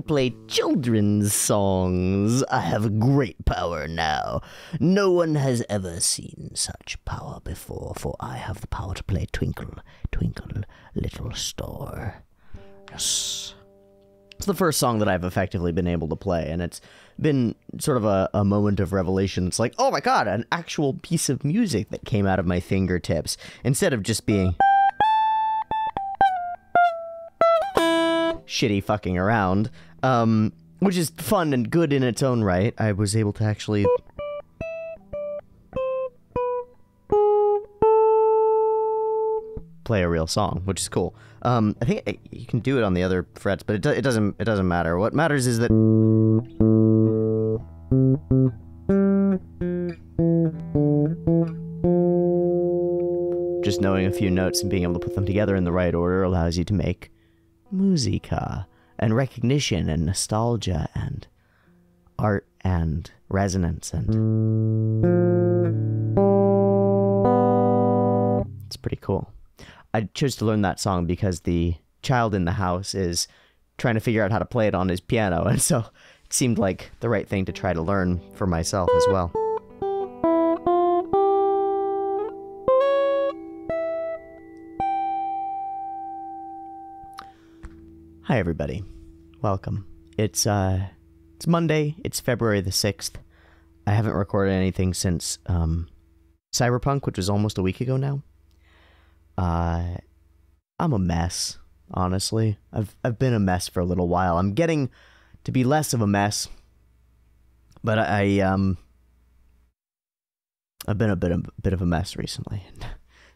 play children's songs. I have great power now. No one has ever seen such power before, for I have the power to play Twinkle, Twinkle, Little Star. Yes. It's the first song that I've effectively been able to play, and it's been sort of a moment of revelation. It's like, oh my god, an actual piece of music that came out of my fingertips, instead of just being shitty fucking around, which is fun and good in its own right. I was able to actually play a real song, which is cool. I think you can do it on the other frets, but it doesn't matter. What matters is that just knowing a few notes and being able to put them together in the right order allows you to make musica and recognition and nostalgia and art and resonance, and it's pretty cool. I chose to learn that song because the child in the house is trying to figure out how to play it on his piano, and so it seemed like the right thing to try to learn for myself as well. Hi everybody, welcome. It's Monday, it's February the 6th. I haven't recorded anything since Cyberpunk, which was almost a week ago now. I'm a mess, honestly. I've been a mess for a little while. I'm getting to be less of a mess, but I've been a bit of a mess recently.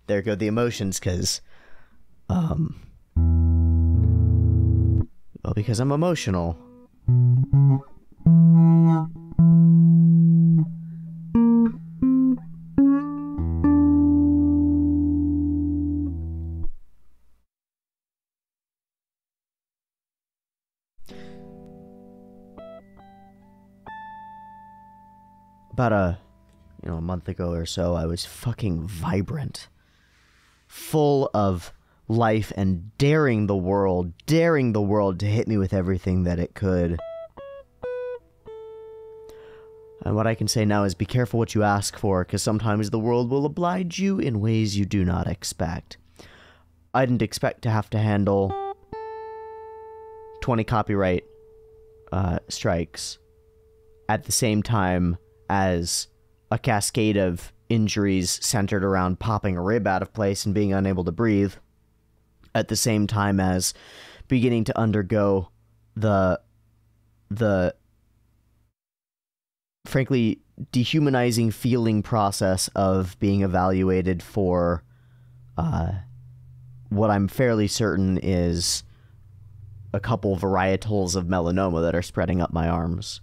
There go the emotions, because I'm emotional. About a month ago or so, I was fucking vibrant, full of life, and daring the world to hit me with everything that it could. And what I can say now is be careful what you ask for, because sometimes the world will oblige you in ways you do not expect. I didn't expect to have to handle 20 copyright strikes at the same time as a cascade of injuries centered around popping a rib out of place and being unable to breathe, at the same time as beginning to undergo the frankly dehumanizing feeling process of being evaluated for what I'm fairly certain is a couple varietals of melanoma that are spreading up my arms.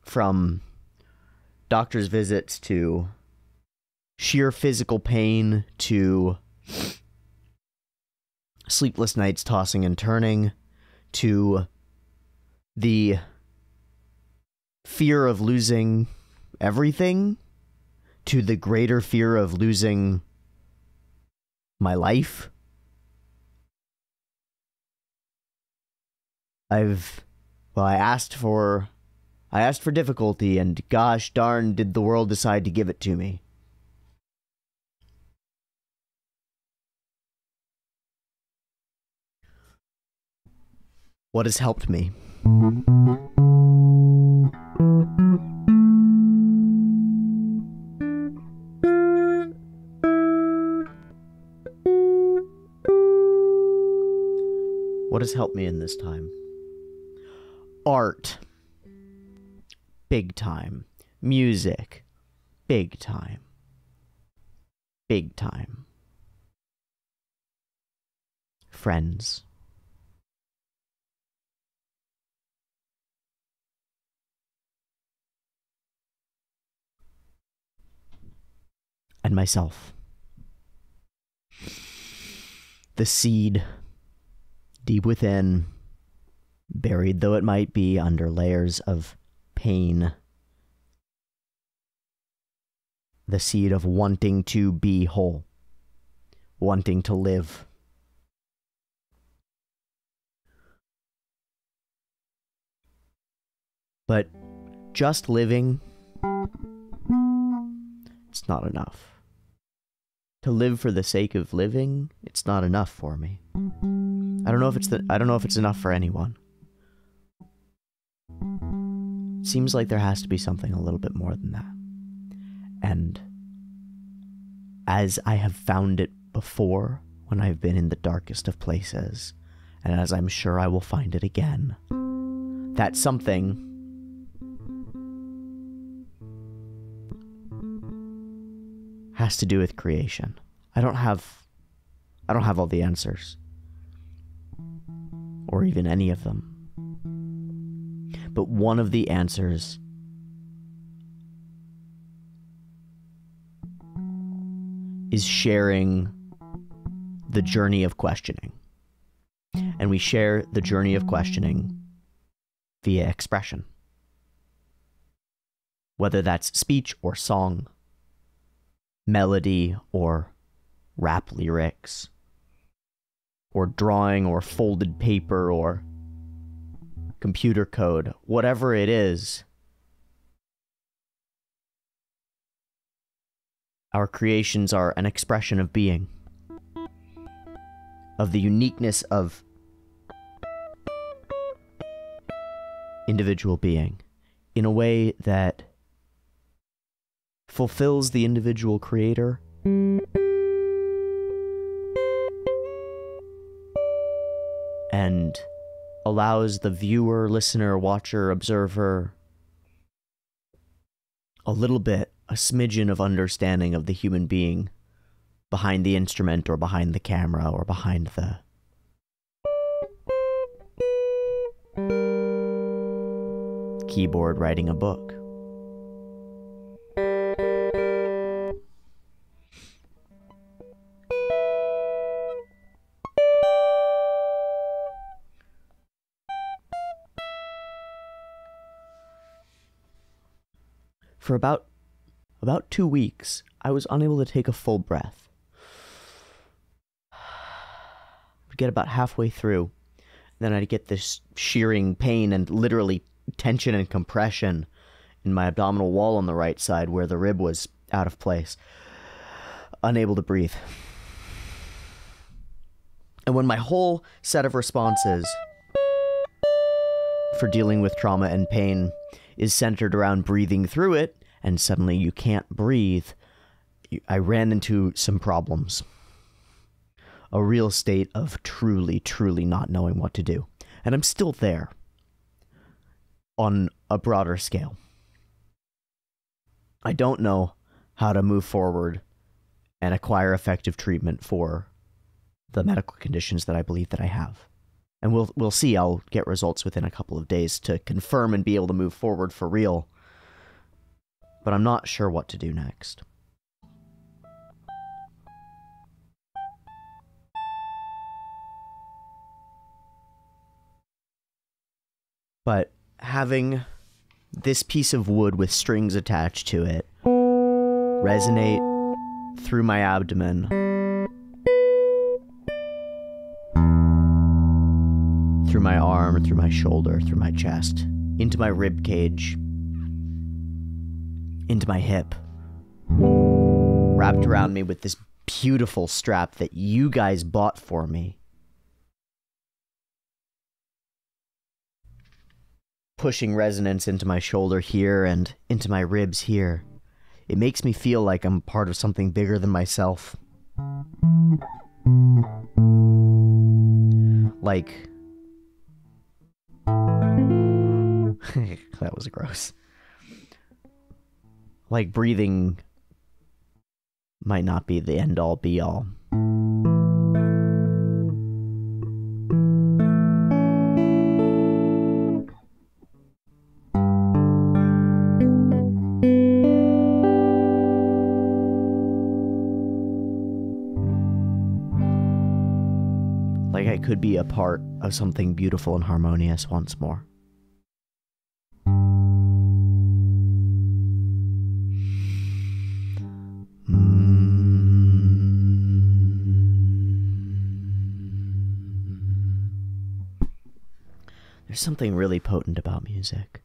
From doctor's visits to sheer physical pain to sleepless nights tossing and turning to the fear of losing everything to the greater fear of losing my life. I asked for difficulty, and gosh darn did the world decide to give it to me. What has helped me? What has helped me in this time? Art. Big time. Music. Big time. Big time. Friends. And myself. The seed, deep within, buried though it might be under layers of pain. The seed of wanting to be whole. Wanting to live. But just living, it's not enough. To live for the sake of living, it's not enough for me. I don't know if it's enough for anyone. It seems like there has to be something a little bit more than that. And as I have found it before, when I've been in the darkest of places, and as I'm sure I will find it again, that something has to do with creation. I don't have all the answers, or even any of them. But one of the answers is sharing the journey of questioning. And we share the journey of questioning via expression. Whether that's speech or song, melody or rap lyrics, or drawing or folded paper or computer code, whatever it is, our creations are an expression of being, of the uniqueness of individual being, in a way that fulfills the individual creator and allows the viewer, listener, watcher, observer a little bit, a smidgen of understanding of the human being behind the instrument or behind the camera or behind the keyboard writing a book. For about 2 weeks, I was unable to take a full breath. I'd get about halfway through, then I'd get this shearing pain and literally tension and compression in my abdominal wall on the right side where the rib was out of place. Unable to breathe. And when my whole set of responses for dealing with trauma and pain is centered around breathing through it, and suddenly you can't breathe, I ran into some problems. A real state of truly, truly not knowing what to do. And I'm still there on a broader scale. I don't know how to move forward and acquire effective treatment for the medical conditions that I believe that I have. And we'll see. I'll get results within a couple of days to confirm and be able to move forward for real. But I'm not sure what to do next. But having this piece of wood with strings attached to it resonate through my abdomen, through my arm, through my shoulder, through my chest, into my rib cage, into my hip, wrapped around me with this beautiful strap that you guys bought for me, pushing resonance into my shoulder here and into my ribs here. It makes me feel like I'm part of something bigger than myself. Like... that was gross. Like breathing might not be the end-all be-all. Like I could be a part of something beautiful and harmonious once more. There's something really potent about music.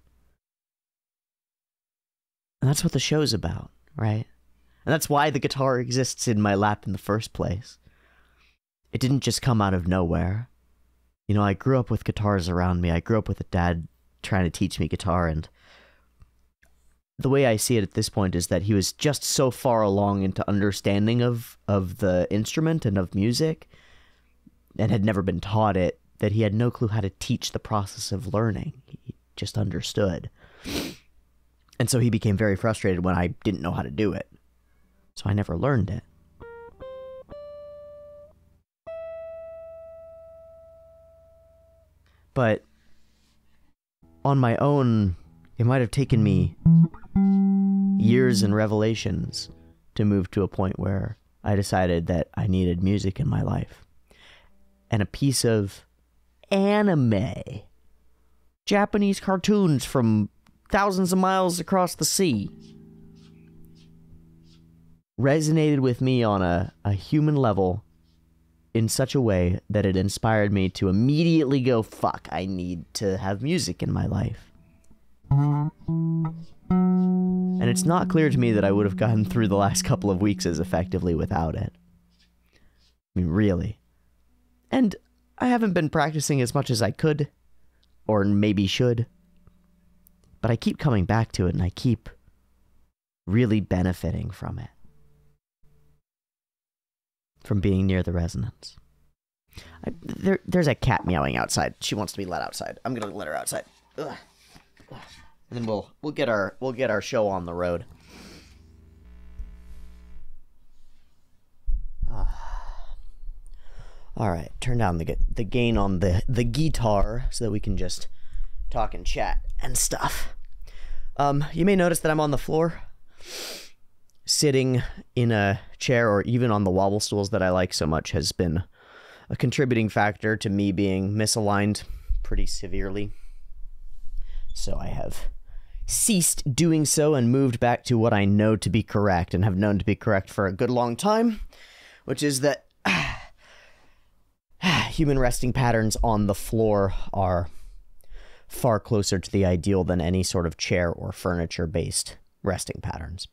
And that's what the show's about, right? And that's why the guitar exists in my lap in the first place. It didn't just come out of nowhere. You know, I grew up with guitars around me. I grew up with a dad trying to teach me guitar, and the way I see it at this point is that he was just so far along into understanding of the instrument and of music, and had never been taught it, that he had no clue how to teach the process of learning. He just understood. And so he became very frustrated when I didn't know how to do it. So I never learned it. But on my own, it might have taken me years and revelations to move to a point where I decided that I needed music in my life. And a piece of anime, Japanese cartoons from thousands of miles across the sea, resonated with me on a human level in such a way that it inspired me to immediately go, fuck, I need to have music in my life. And it's not clear to me that I would have gotten through the last couple of weeks as effectively without it. I mean, really. And I haven't been practicing as much as I could, or maybe should. But I keep coming back to it, and I keep really benefiting from it. From being near the resonance. There's a cat meowing outside. She wants to be let outside. I'm gonna let her outside. Ugh. And then we'll get our show on the road. All right, turn down the gain on the guitar so that we can just talk and chat and stuff. You may notice that I'm on the floor, sitting in a chair, or even on the wobble stools that I like so much has been a contributing factor to me being misaligned pretty severely. So I have ceased doing so and moved back to what I know to be correct and have known to be correct for a good long time, which is that human resting patterns on the floor are far closer to the ideal than any sort of chair or furniture-based resting patterns.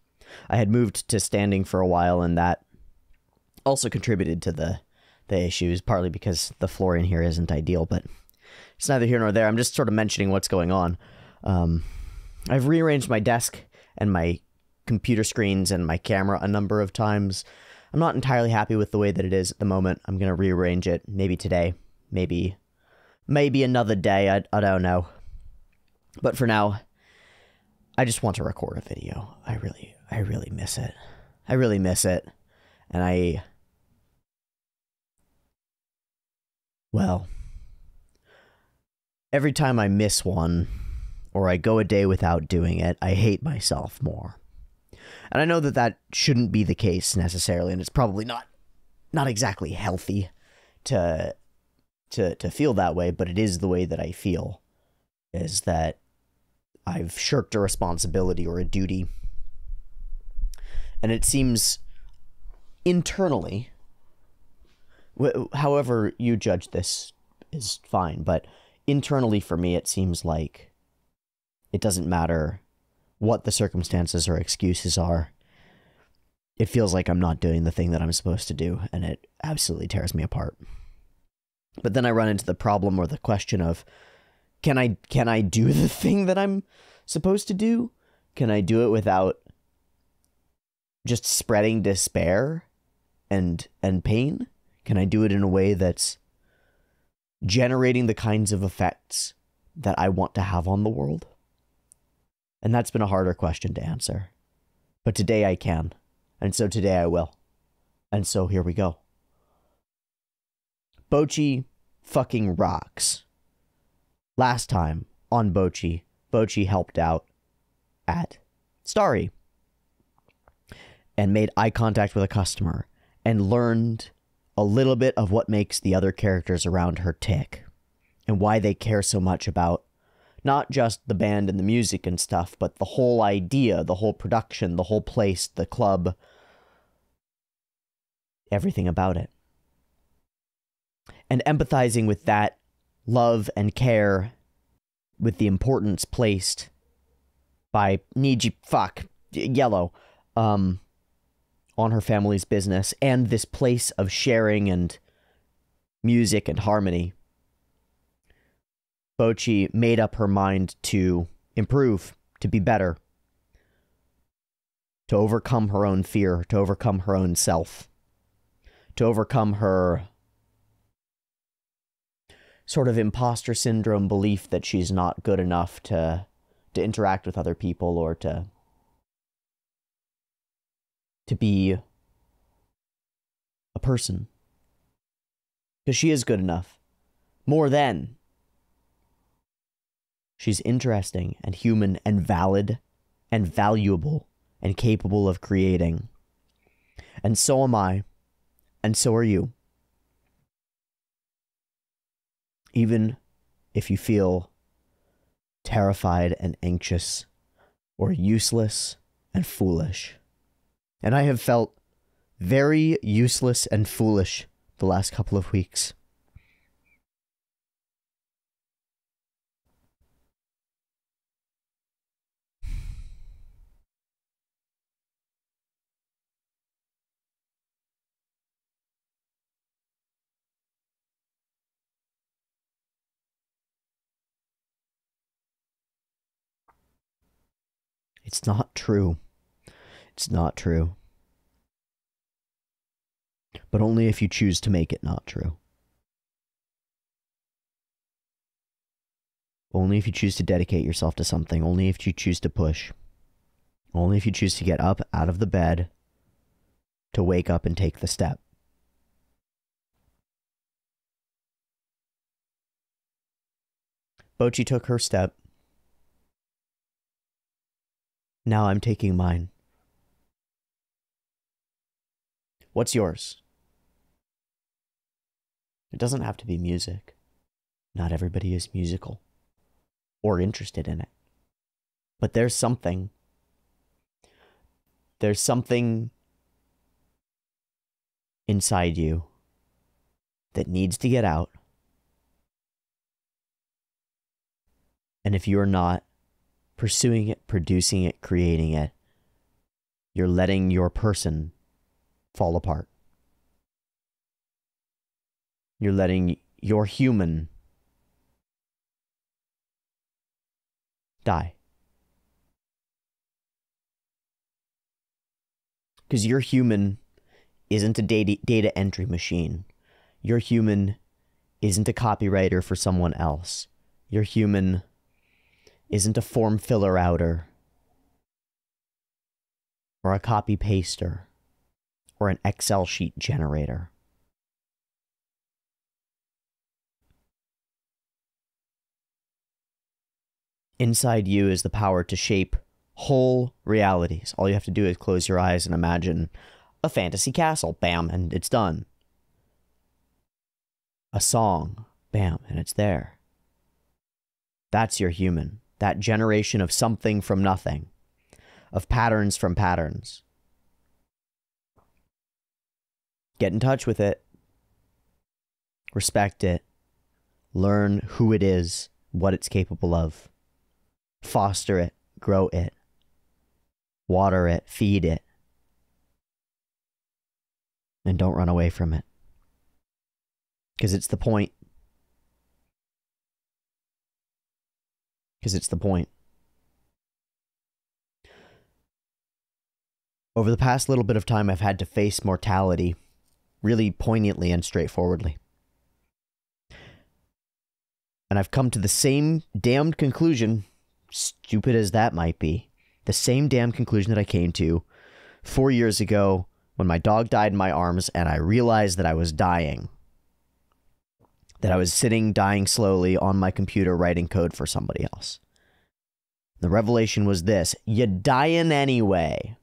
I had moved to standing for a while, and that also contributed to the issues, partly because the floor in here isn't ideal, but it's neither here nor there. I'm just sort of mentioning what's going on. I've rearranged my desk and my computer screens and my camera a number of times. I'm not entirely happy with the way that it is at the moment. I'm going to rearrange it, maybe today, maybe another day, I don't know. But for now, I just want to record a video. I really miss it. I really miss it. And well, every time I miss one, or I go a day without doing it, I hate myself more. And I know that that shouldn't be the case necessarily, and it's probably not exactly healthy to feel that way, but it is the way that I feel, is that I've shirked a responsibility or a duty. And it seems internally, however you judge this is fine, but internally for me it seems like it doesn't matter what the circumstances or excuses are. It feels like I'm not doing the thing that I'm supposed to do, and it absolutely tears me apart. But then I run into the problem or the question of, can I do the thing that I'm supposed to do? Can I do it without just spreading despair and pain? Can I do it in a way that's generating the kinds of effects that I want to have on the world? And that's been a harder question to answer. But today I can. And so today I will. And so here we go. Bocchi fucking rocks. Last time on Bocchi helped out at Starry and made eye contact with a customer and learned a little bit of what makes the other characters around her tick and why they care so much about not just the band and the music and stuff, but the whole idea, the whole production, the whole place, the club, everything about it. And empathizing with that love and care, with the importance placed by yellow, on her family's business and this place of sharing and music and harmony, Bocchi made up her mind to improve, to be better, to overcome her own fear, to overcome her own self, to overcome her sort of imposter syndrome belief that she's not good enough to interact with other people or to be a person. Because she is good enough. More than. She's interesting and human and valid and valuable and capable of creating. And so am I. And so are you. Even if you feel terrified and anxious or useless and foolish. And I have felt very useless and foolish the last couple of weeks. It's not true. It's not true. But only if you choose to make it not true. Only if you choose to dedicate yourself to something. Only if you choose to push. Only if you choose to get up out of the bed, to wake up and take the step. Bocchi took her step. Now I'm taking mine. What's yours? It doesn't have to be music. Not everybody is musical or interested in it. But there's something. There's something inside you that needs to get out. And if you're not pursuing it, producing it, creating it, you're letting your person fall apart. You're letting your human die. Because your human isn't a data entry machine. Your human isn't a copywriter for someone else. Your human isn't a form filler outer or a copy paster or an Excel sheet generator. Inside you is the power to shape whole realities. All you have to do is close your eyes and imagine a fantasy castle. Bam, and it's done. A song. Bam, and it's there. That's your human. That generation of something from nothing. Of patterns from patterns. Get in touch with it. Respect it. Learn who it is, what it's capable of. Foster it, grow it, water it, feed it, and don't run away from it. Because it's the point. Because it's the point. Over the past little bit of time, I've had to face mortality really poignantly and straightforwardly. And I've come to the same damned conclusion, stupid as that might be, the same damn conclusion that I came to 4 years ago when my dog died in my arms and I realized that I was dying. That I was sitting, dying slowly on my computer writing code for somebody else. The revelation was this: you're dying anyway.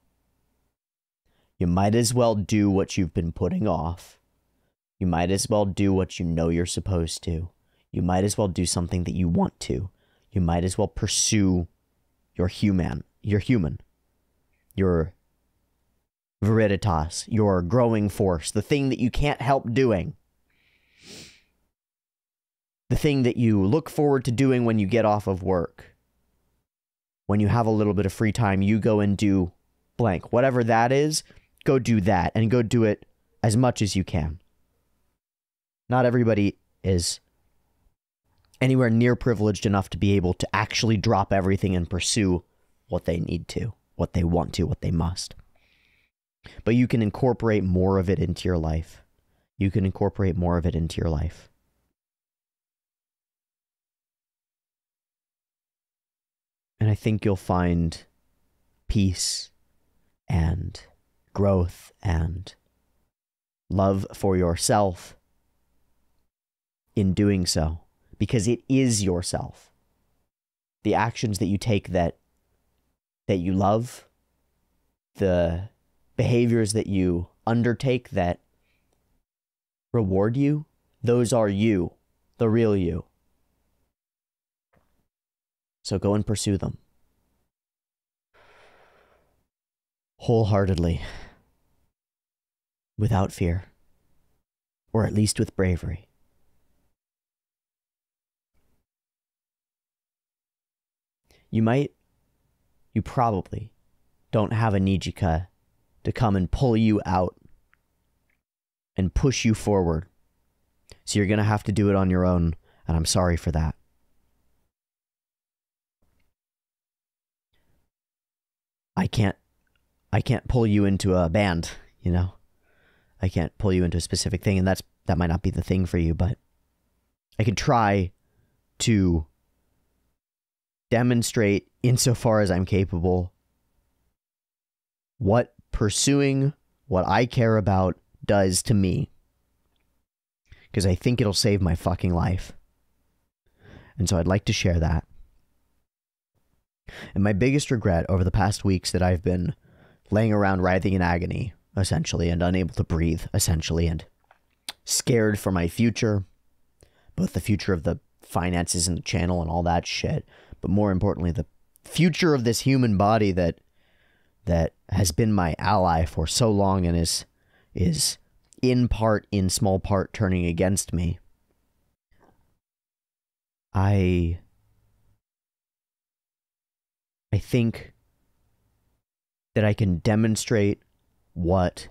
You might as well do what you've been putting off. You might as well do what you know you're supposed to. You might as well do something that you want to. You might as well pursue your human, your viriditas, your growing force, the thing that you can't help doing. The thing that you look forward to doing when you get off of work. When you have a little bit of free time, you go and do blank. Whatever that is, go do that, and go do it as much as you can. Not everybody is anywhere near privileged enough to be able to actually drop everything and pursue what they need to, what they want to, what they must. But you can incorporate more of it into your life. You can incorporate more of it into your life. And I think you'll find peace and growth and love for yourself in doing so, because it is yourself. The actions that you take that you love, the behaviors that you undertake that reward you, those are you, the real you. So go and pursue them. Wholeheartedly. Without fear. Or at least with bravery. You probably don't have a Nijika to come and pull you out and push you forward. So you're going to have to do it on your own, and I'm sorry for that. I can't pull you into a band, you know? I can't pull you into a specific thing, and that might not be the thing for you, but I could try to demonstrate, insofar as I'm capable, what pursuing what I care about does to me. Because I think it'll save my fucking life. And so I'd like to share that. And my biggest regret over the past weeks that I've been laying around writhing in agony, essentially, and unable to breathe, essentially, and scared for my future, both the future of the finances and the channel and all that shit, but more importantly, the future of this human body that has been my ally for so long and is in small part turning against me. I think that I can demonstrate what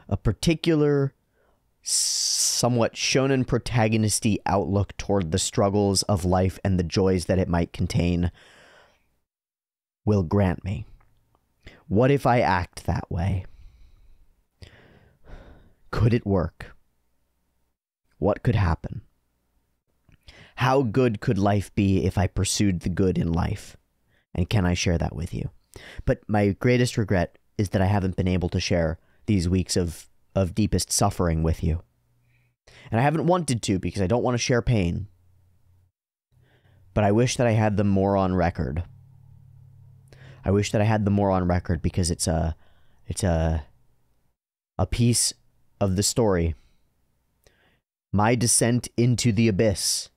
a particular somewhat shonen protagonisty outlook toward the struggles of life and the joys that it might contain will grant me. What if I act that way? Could it work? What could happen? How good could life be if I pursued the good in life? And can I share that with you? But my greatest regret is that I haven't been able to share these weeks of deepest suffering with you. And I haven't wanted to because I don't want to share pain. But I wish that I had them more on record. I wish that I had them more on record because it's a piece of the story. My descent into the abyss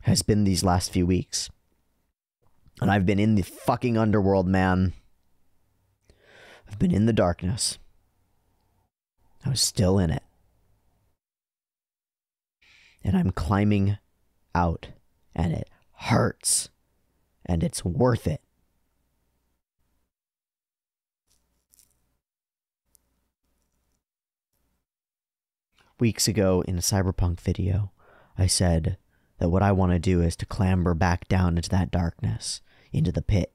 has been these last few weeks. And I've been in the fucking underworld, man. I've been in the darkness. I was still in it. And I'm climbing out. And it hurts. And it's worth it. Weeks ago in a Cyberpunk video, I said that what I want to do is to clamber back down into that darkness, into the pit,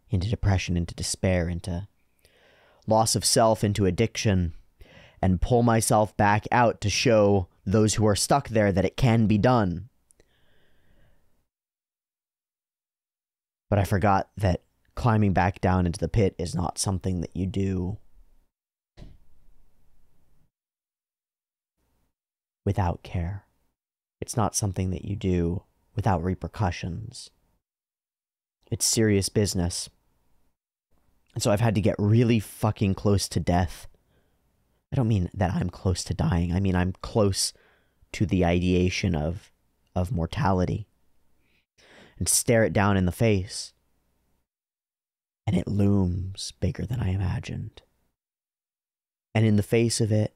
into depression, into despair, into loss of self, into addiction, and pull myself back out to show those who are stuck there that it can be done. But I forgot that climbing back down into the pit is not something that you do without care. It's not something that you do without repercussions. It's serious business. And so I've had to get really fucking close to death. I don't mean that I'm close to dying. I mean I'm close to the ideation of mortality. And stare it down in the face. And it looms bigger than I imagined. And in the face of it,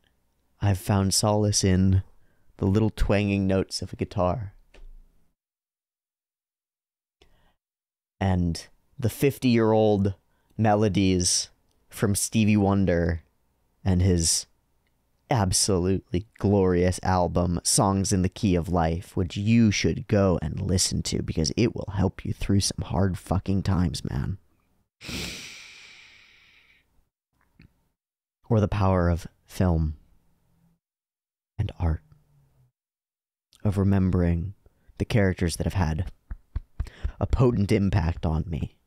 I've found solace in the little twanging notes of a guitar. And the 50-year-old melodies from Stevie Wonder and his absolutely glorious album, Songs in the Key of Life, which you should go and listen to because it will help you through some hard fucking times, man. Or the power of film and art, of remembering the characters that have had a potent impact on me.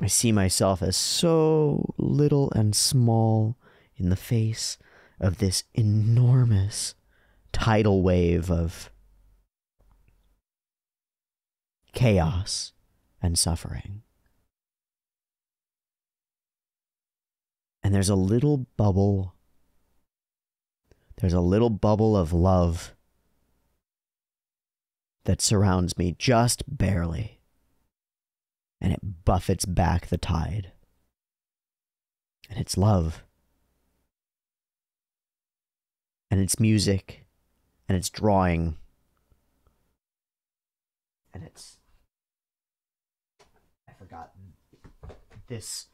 I see myself as so little and small in the face of this enormous tidal wave of chaos and suffering. And there's a little bubble of love that surrounds me just barely, and it buffets back the tide. And it's love. And it's music. And it's drawing. And it's... I forgot this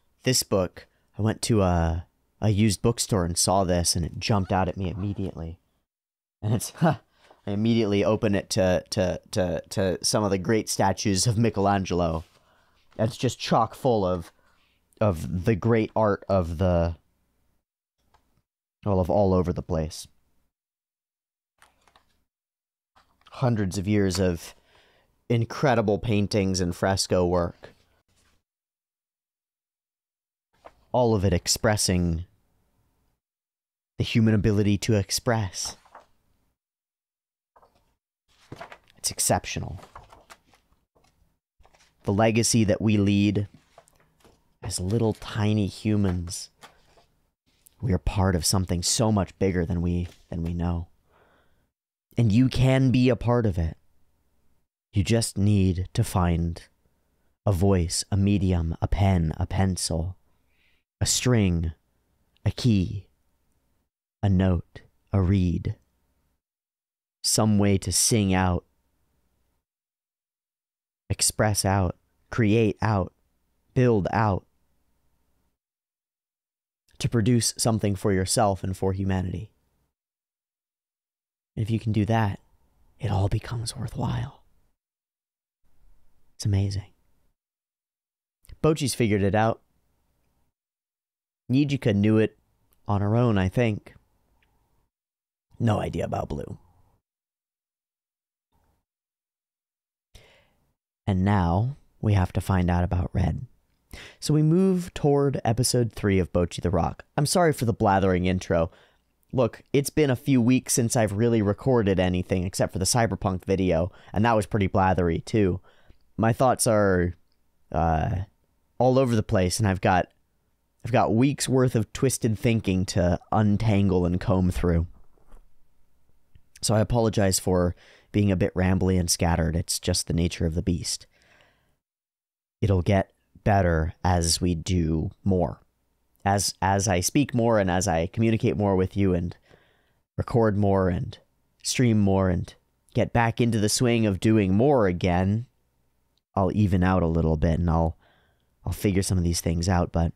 book. I went to a used bookstore and saw this, and it jumped out at me immediately. And it's... I immediately open it to some of the great statues of Michelangelo. It's just chock full of the great art of all over the place. Hundreds of years of incredible paintings and fresco work. All of it expressing the human ability to express. It's exceptional. The legacy that we lead as little tiny humans. We are part of something so much bigger than we know. And you can be a part of it. You just need to find a voice, a medium, a pen, a pencil, a string, a key, a note, a reed, some way to sing out, express out, create out, build out, to produce something for yourself and for humanity. And if you can do that, it all becomes worthwhile. It's amazing. Bocchi's figured it out. Nijika knew it on her own, I think. No idea about Blue. And now we have to find out about Red. So we move toward episode 3 of Bocchi the Rock. I'm sorry for the blathering intro. Look, it's been a few weeks since I've really recorded anything except for the Cyberpunk video, and that was pretty blathery too. My thoughts are all over the place, and I've got weeks worth of twisted thinking to untangle and comb through. So I apologize for being a bit rambly and scattered. It's just the nature of the beast. It'll get better as we do more. As I speak more and as I communicate more with you and record more and stream more and get back into the swing of doing more again, I'll even out a little bit and I'll figure some of these things out. But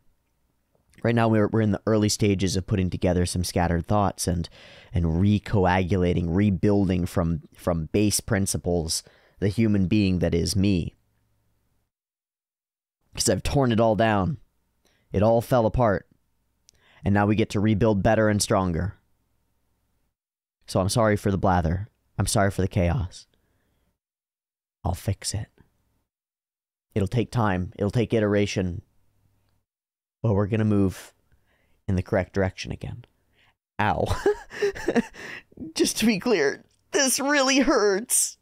right now we're in the early stages of putting together some scattered thoughts and recoagulating, rebuilding from base principles the human being that is me. Because I've torn it all down. It all fell apart. And now we get to rebuild better and stronger. So I'm sorry for the blather. I'm sorry for the chaos. I'll fix it. It'll take time. It'll take iteration. But we're going to move in the correct direction again. Ow. Just to be clear, this really hurts.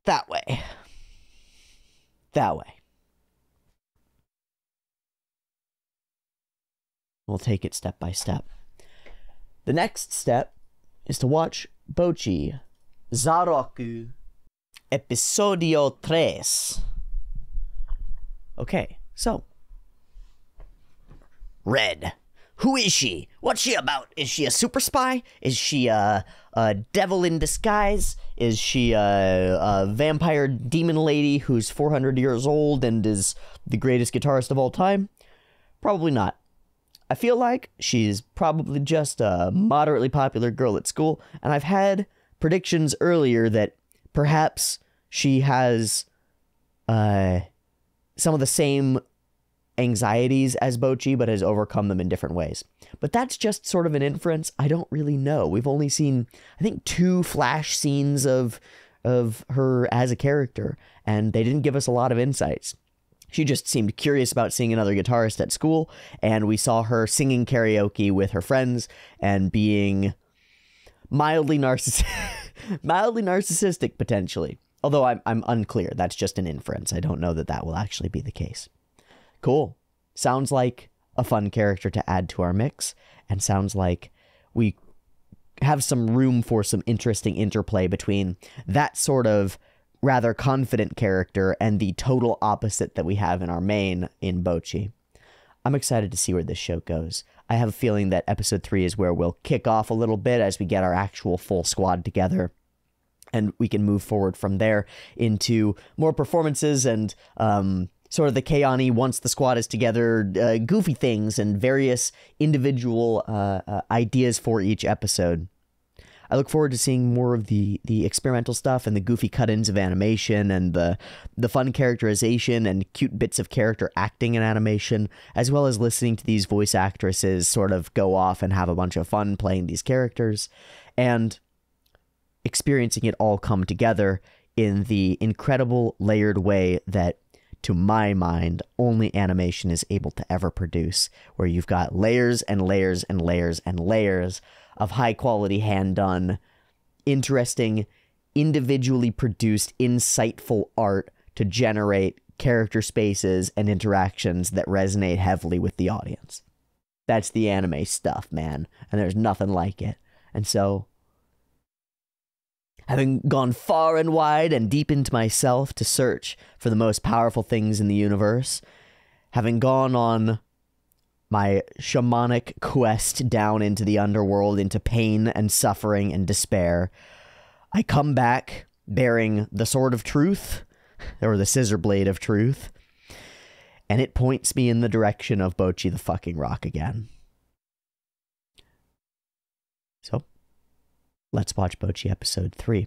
That way. That way. We'll take it step by step. The next step is to watch Bocchi Zaroku Episodio 3. Okay, so Red, Who is she? What's she about? Is she a super spy? Is she a devil in disguise? Is she a vampire demon lady who's 400 years old and is the greatest guitarist of all time? Probably not. I feel like she's probably just a moderately popular girl at school, and I've had predictions earlier that perhaps she has some of the same anxieties as Bocchi, but has overcome them in different ways. But that's just sort of an inference. I don't really know. We've only seen, I think, 2 flash scenes of her as a character, and they didn't give us a lot of insights. She just seemed curious about seeing another guitarist at school, and we saw her singing karaoke with her friends and being mildly narcissistic, potentially. Although I'm unclear. That's just an inference. I don't know that that will actually be the case. Cool. Sounds like a fun character to add to our mix, and sounds like we have some room for some interesting interplay between that sort of rather confident character and the total opposite that we have in our main in Bocchi. I'm excited to see where this show goes. I have a feeling that episode 3 is where we'll kick off a little bit as we get our actual full squad together, and we can move forward from there into more performances and sort of the K-On-y, once the squad is together, goofy things and various individual ideas for each episode. I look forward to seeing more of the experimental stuff and the goofy cut-ins of animation and the fun characterization and cute bits of character acting and animation, as well as listening to these voice actresses sort of go off and have a bunch of fun playing these characters, and experiencing it all come together in the incredible layered way that, to my mind, only animation is able to ever produce, where you've got layers and layers and layers and layers of high-quality, hand-done, interesting, individually produced, insightful art to generate character spaces and interactions that resonate heavily with the audience. That's the anime stuff, man, and there's nothing like it. And so, having gone far and wide and deep into myself to search for the most powerful things in the universe, having gone on my shamanic quest down into the underworld, into pain and suffering and despair, I come back bearing the sword of truth, or the scissor blade of truth, and it points me in the direction of Bocchi the fucking Rock again. So, let's watch Bocchi episode 3.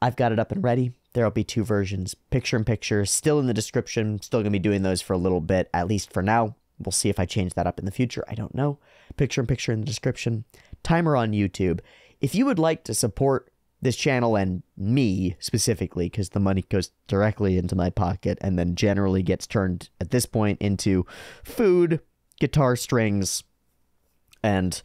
I've got it up and ready. There'll be 2 versions, picture-in-picture, still in the description. Still going to be doing those for a little bit, at least for now. We'll see if I change that up in the future. I don't know. Picture-in-picture in the description. Timer on YouTube. If you would like to support this channel and me specifically, because the money goes directly into my pocket and then generally gets turned at this point into food, guitar strings, and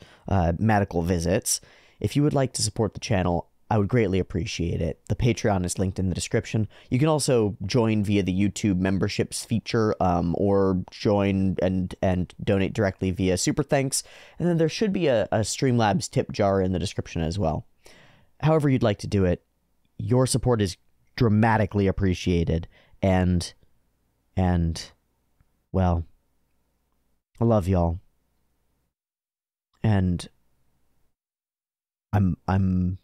medical visits. If you would like to support the channel, I would greatly appreciate it. The Patreon is linked in the description. You can also join via the YouTube memberships feature, or join and donate directly via Super Thanks. And then there should be a Streamlabs tip jar in the description as well. However you'd like to do it, your support is dramatically appreciated. And well, I love y'all. And I'm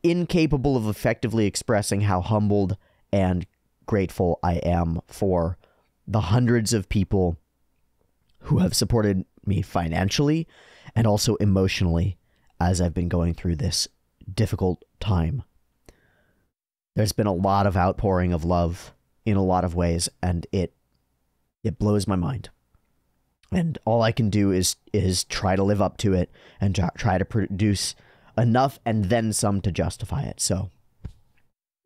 incapable of effectively expressing how humbled and grateful I am for the hundreds of people who have supported me financially and also emotionally as I've been going through this difficult time. There's been a lot of outpouring of love in a lot of ways, and it blows my mind. And all I can do is try to live up to it and try to produce enough and then some to justify it. So,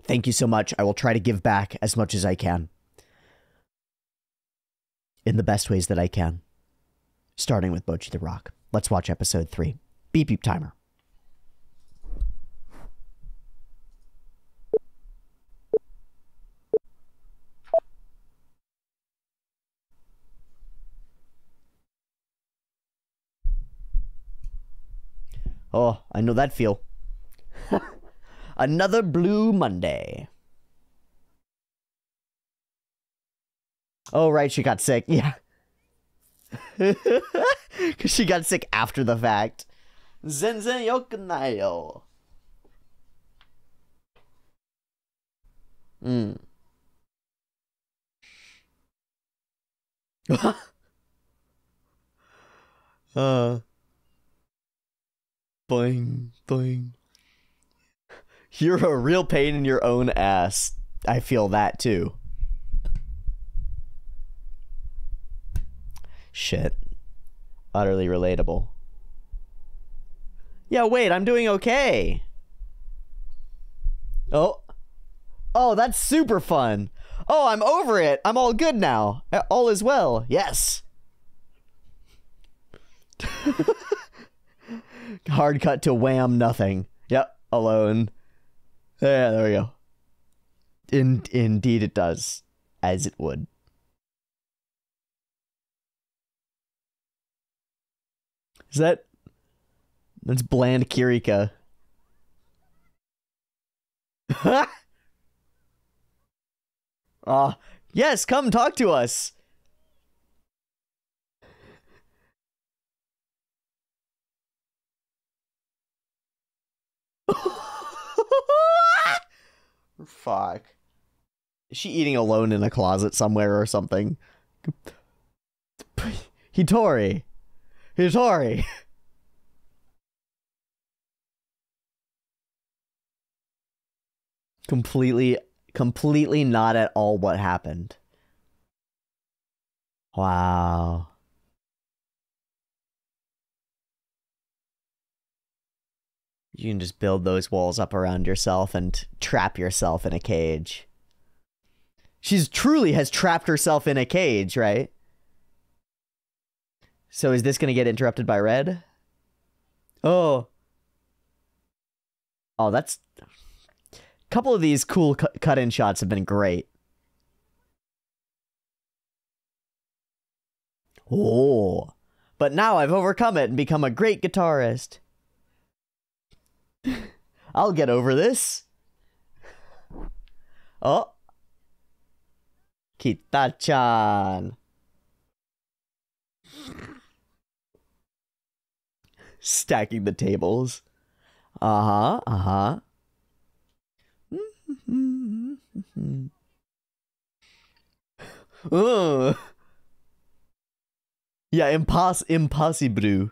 thank you so much. I will try to give back as much as I can, in the best ways that I can. Starting with Bocchi the Rock. Let's watch episode 3. Beep beep timer. Oh, I know that feel. Another Blue Monday. Oh, right, she got sick. Yeah. Because she got sick after the fact. Zenzen yokunai yo. Boing, boing. You're a real pain in your own ass. I feel that too. Shit. Utterly relatable. Yeah, wait, I'm doing okay. Oh. Oh, that's super fun. Oh, I'm over it. I'm all good now. All is well. Yes. Hard cut to wham, nothing. Yep, alone. Yeah, there we go. Indeed it does. As it would. Is that... That's bland Kirika. Yes, come talk to us. Fuck. Is she eating alone in a closet somewhere or something? Hitori. Hitori. Completely not at all what happened. Wow. You can just build those walls up around yourself and trap yourself in a cage. She's truly has trapped herself in a cage, right? So is this going to get interrupted by red? Oh. Oh, that's... A couple of these cool cut-in shots have been great. Oh. But now I've overcome it and become a great guitarist. I'll get over this. Oh. Kita-chan. Stacking the tables. Uh-huh, uh-huh. Yeah, impossible.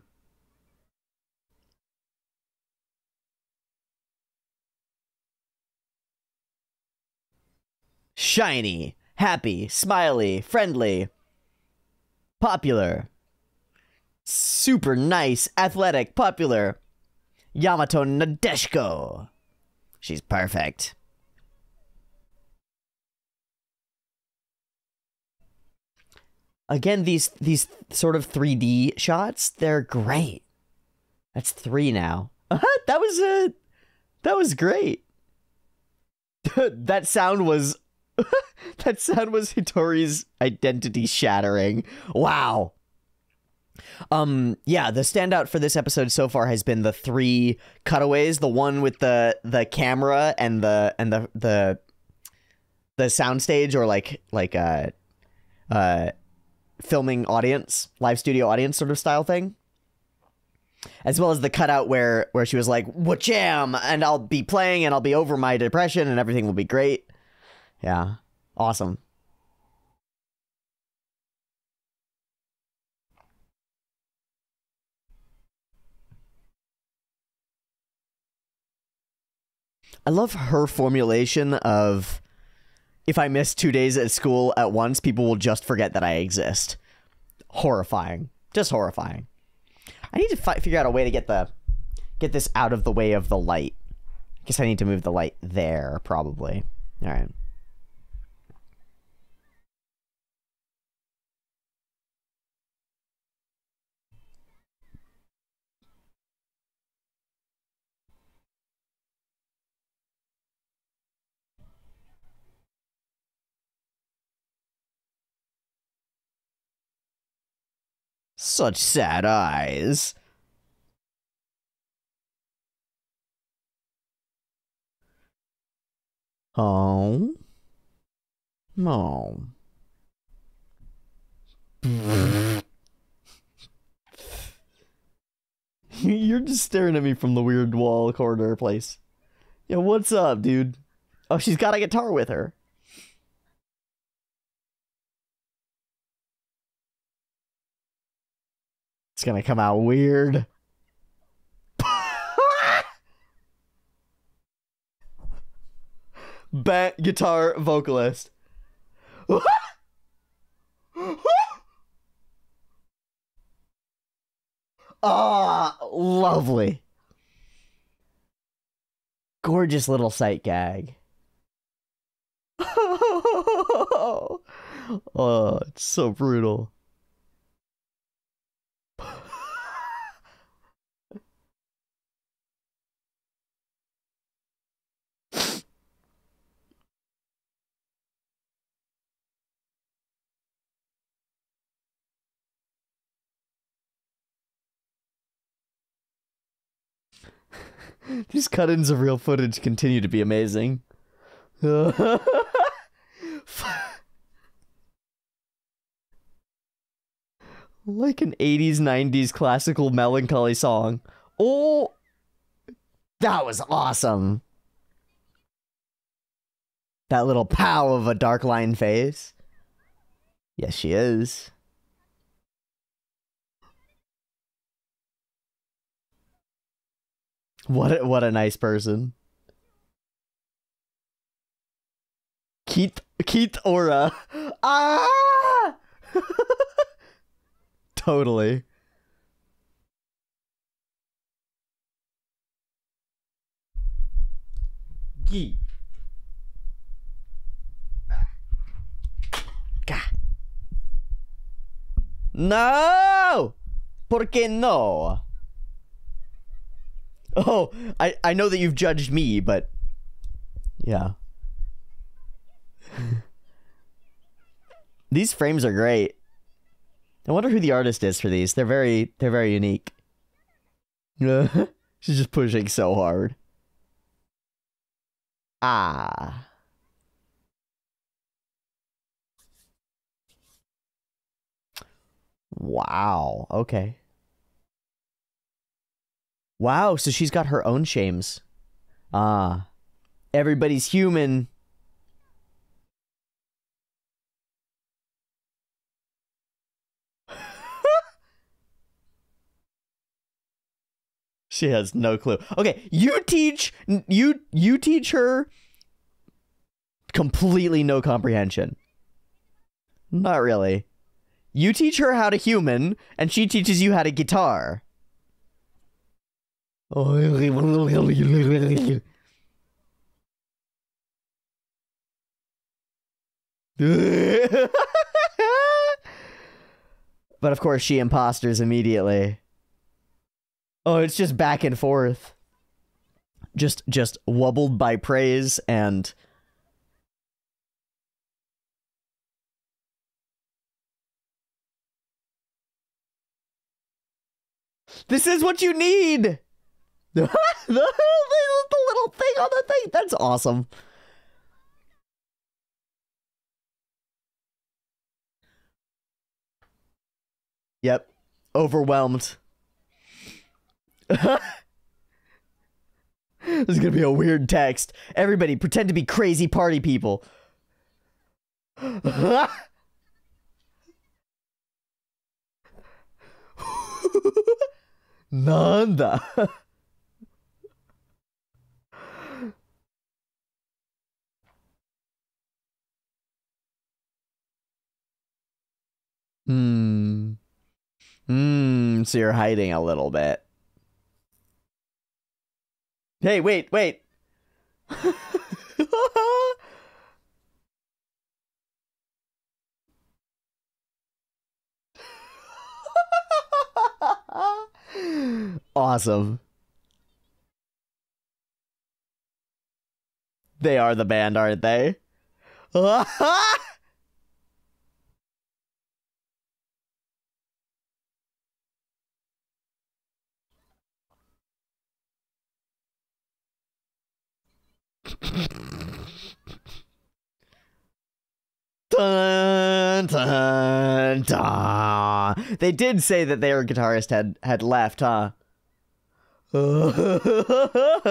Shiny, happy, smiley, friendly, popular, super nice, athletic, popular, Yamato Nadeshiko. She's perfect. Again, these sort of 3D shots, they're great. That's 3 now. That was great. That sound was that sound was Hitori's identity shattering. Wow. Yeah, the standout for this episode so far has been the 3 cutaways, the one with the camera and the soundstage, or like filming audience, live studio audience sort of style thing. As well as the cutout where she was like, "Wacham!" and I'll be playing and I'll be over my depression and everything will be great. Yeah. Awesome. I love her formulation of, if I miss 2 days at school at once, people will just forget that I exist. Horrifying. Just horrifying. I need to figure out a way to get this out of the way of the light. I guess I need to move the light there, probably. All right. Such sad eyes. Oh. No. just staring at me from the weird wall corridor place. Yo, what's up, dude? Oh, she's got a guitar with her. It's gonna come out weird. Guitar vocalist. Ah, lovely. Gorgeous little sight gag. Oh, it's so brutal. These cut-ins of real footage continue to be amazing. Like an 80s, 90s classical melancholy song. Oh, that was awesome. That little pow of a dark line face. Yes, she is. What a nice person. Keith Aura. Ah! Totally. Gee. No! ¿Por qué no? Oh, I know that you've judged me, but yeah. These frames are great. I wonder who the artist is for these. They're very unique. She's just pushing so hard. Ah. Wow. Okay. Wow, so she's got her own shames. Ah. Everybody's human. She has no clue. Okay, you teach her completely no comprehension. Not really. You teach her how to human, and she teaches you how to guitar. But of course she imposters immediately. Oh, it's just back and forth. Just wobbled by praise and... This is what you need! the little thing on the thing. That's awesome. Yep. Overwhelmed. This is gonna be a weird text. Everybody pretend to be crazy party people. Nanda. So you're hiding a little bit. Hey, wait. Awesome. They are the band, aren't they? Dun, dun, dun. They did say that their guitarist had left, huh? Oh.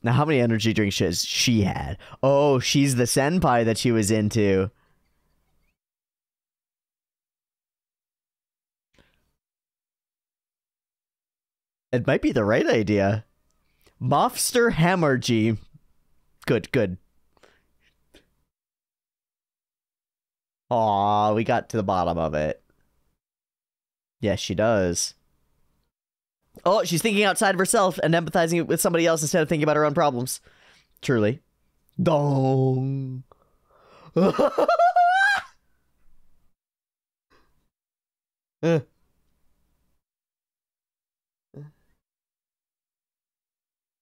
Now, how many energy drinks has she had? Oh, she's the senpai that she was into. It might be the right idea. Mofster Hammergy. Good, good. Aw, we got to the bottom of it. Yes, she does. Oh, she's thinking outside of herself and empathizing with somebody else instead of thinking about her own problems. Truly. Dong.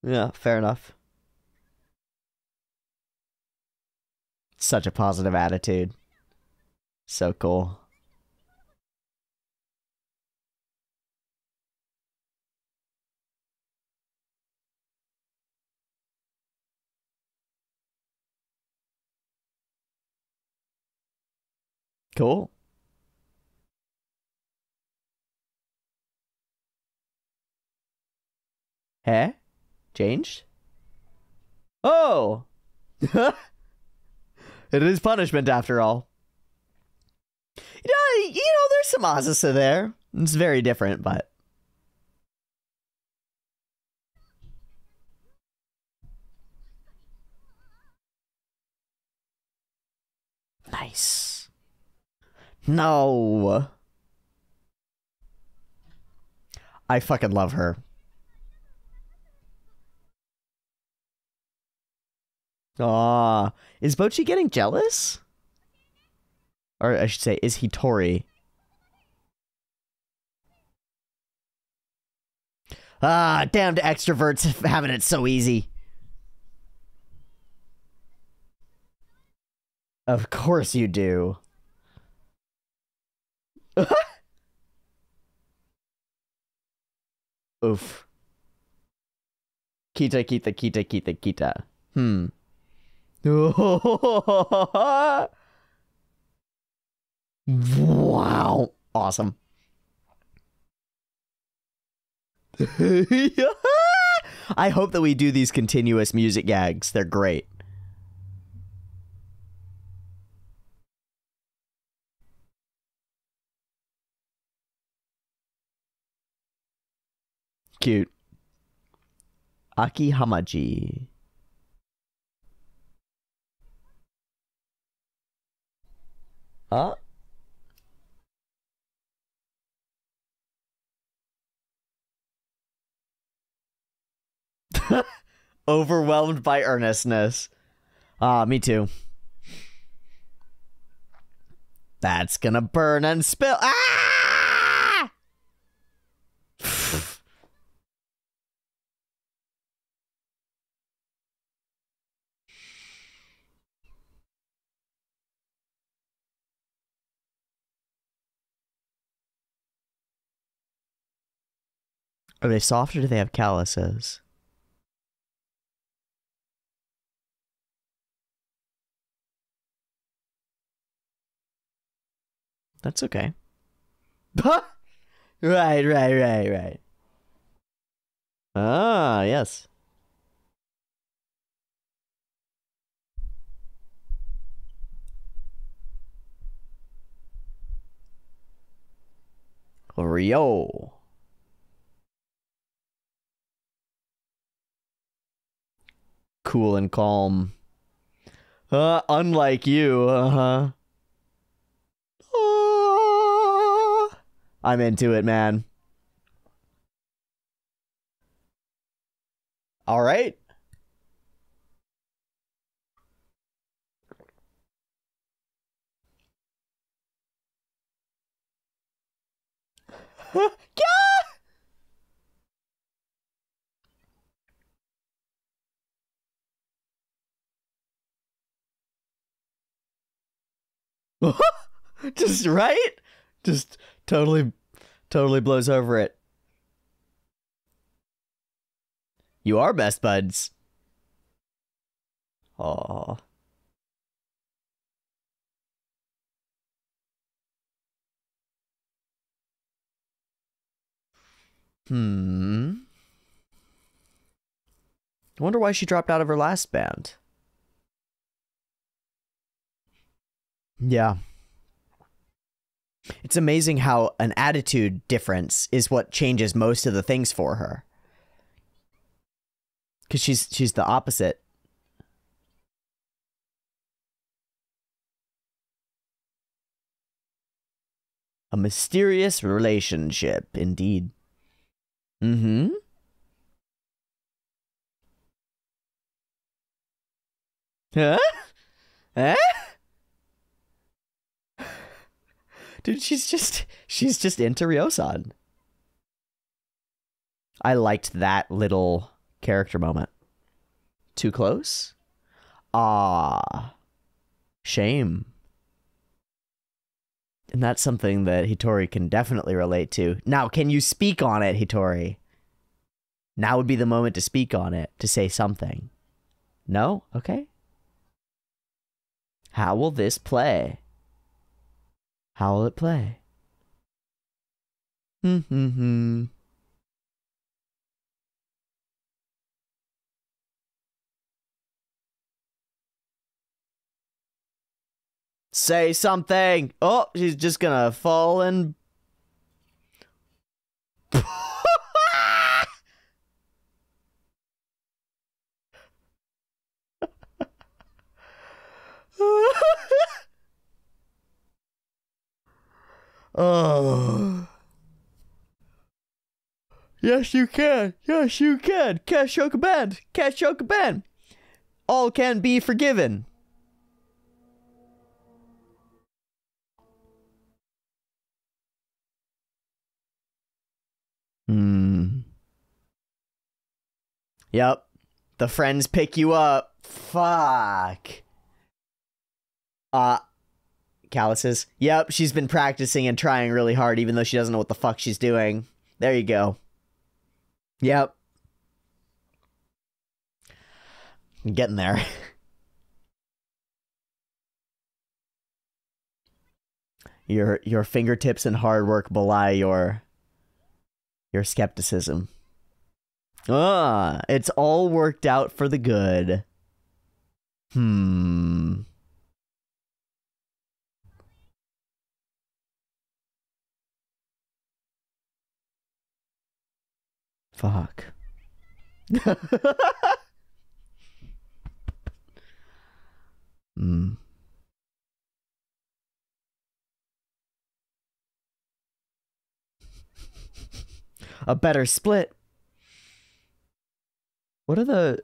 Yeah, fair enough. Such a positive attitude. So cool. Cool. Hey? Changed? Oh! It is punishment after all. There's some Azusa there. It's very different, but... Nice. No. I fucking love her. Aw. Is Bocchi getting jealous? Or I should say, is he Tori? Ah, damn to extroverts having it so easy. Of course you do. Oof. Kita, kita, kita, kita, kita. Wow. Awesome. I hope that we do these continuous music gags. They're great. Cute. Aki Hamaji. Huh? Overwhelmed by earnestness. Ah, me too. That's gonna burn and spill. Ah! Are they soft or do they have calluses? That's okay. Right. Ah, yes. Rio. Cool and calm. Unlike you, uh-huh. I'm into it, man. All right. Just right? Just totally blows over it. You are best buds. Aw. I wonder why she dropped out of her last band. Yeah. It's amazing how an attitude difference is what changes most of the things for her. Because she's the opposite. A mysterious relationship, indeed. Mm-hmm. Huh? Eh? Dude, she's just into Ryo-san. I liked that little character moment. Too close? Ah. Shame. And that's something that Hitori can definitely relate to. Now, can you speak on it, Hitori? Now would be the moment to speak on it, to say something. No? Okay. How will this play? How will it play? Say something. Oh, she's just gonna fall and... Oh. Yes, you can. Yes, you can. Kashokaban. Kashokaban. All can be forgiven. Yep. The friends pick you up. Fuck. Calluses. Yep, she's been practicing and trying really hard even though she doesn't know what the fuck she's doing. There you go. Yep. I'm getting there. Your fingertips and hard work belie your skepticism. It's all worked out for the good. Fuck. A better split. What are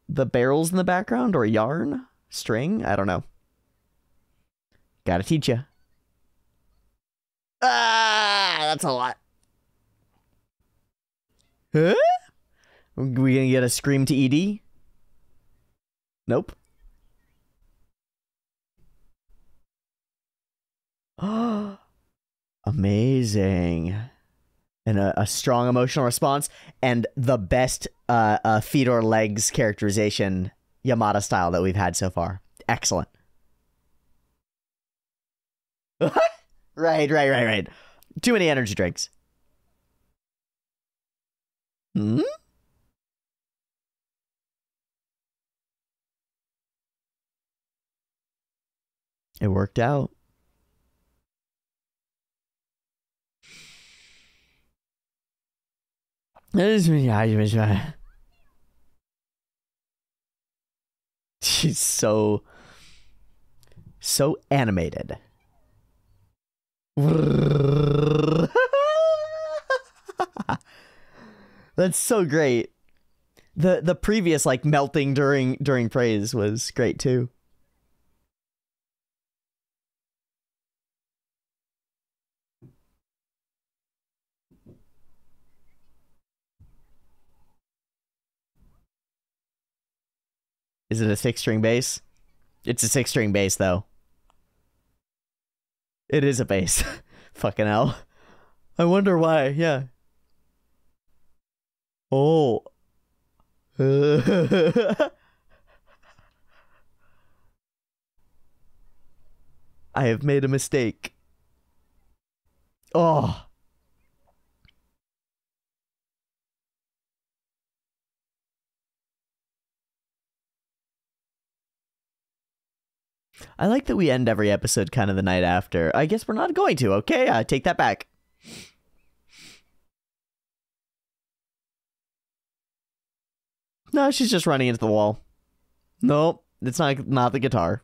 the barrels in the background, or yarn? String? I don't know. Gotta teach ya. That's a lot. Huh? We gonna get a scream to ED? Nope. Amazing. And a strong emotional response, and the best feet or legs characterization, Yamada style, that we've had so far. Excellent. Right. Too many energy drinks. It worked out. She's so animated. That's so great. The previous like melting during praise was great too. Is it a 6-string bass? It's a 6-string bass, though. It is a bass. Fucking hell. I wonder why, yeah. Oh. I have made a mistake. Oh. I like that we end every episode kind of the night after. I guess we're not going to, okay? I take that back. No, she's just running into the wall. Nope, it's not the guitar.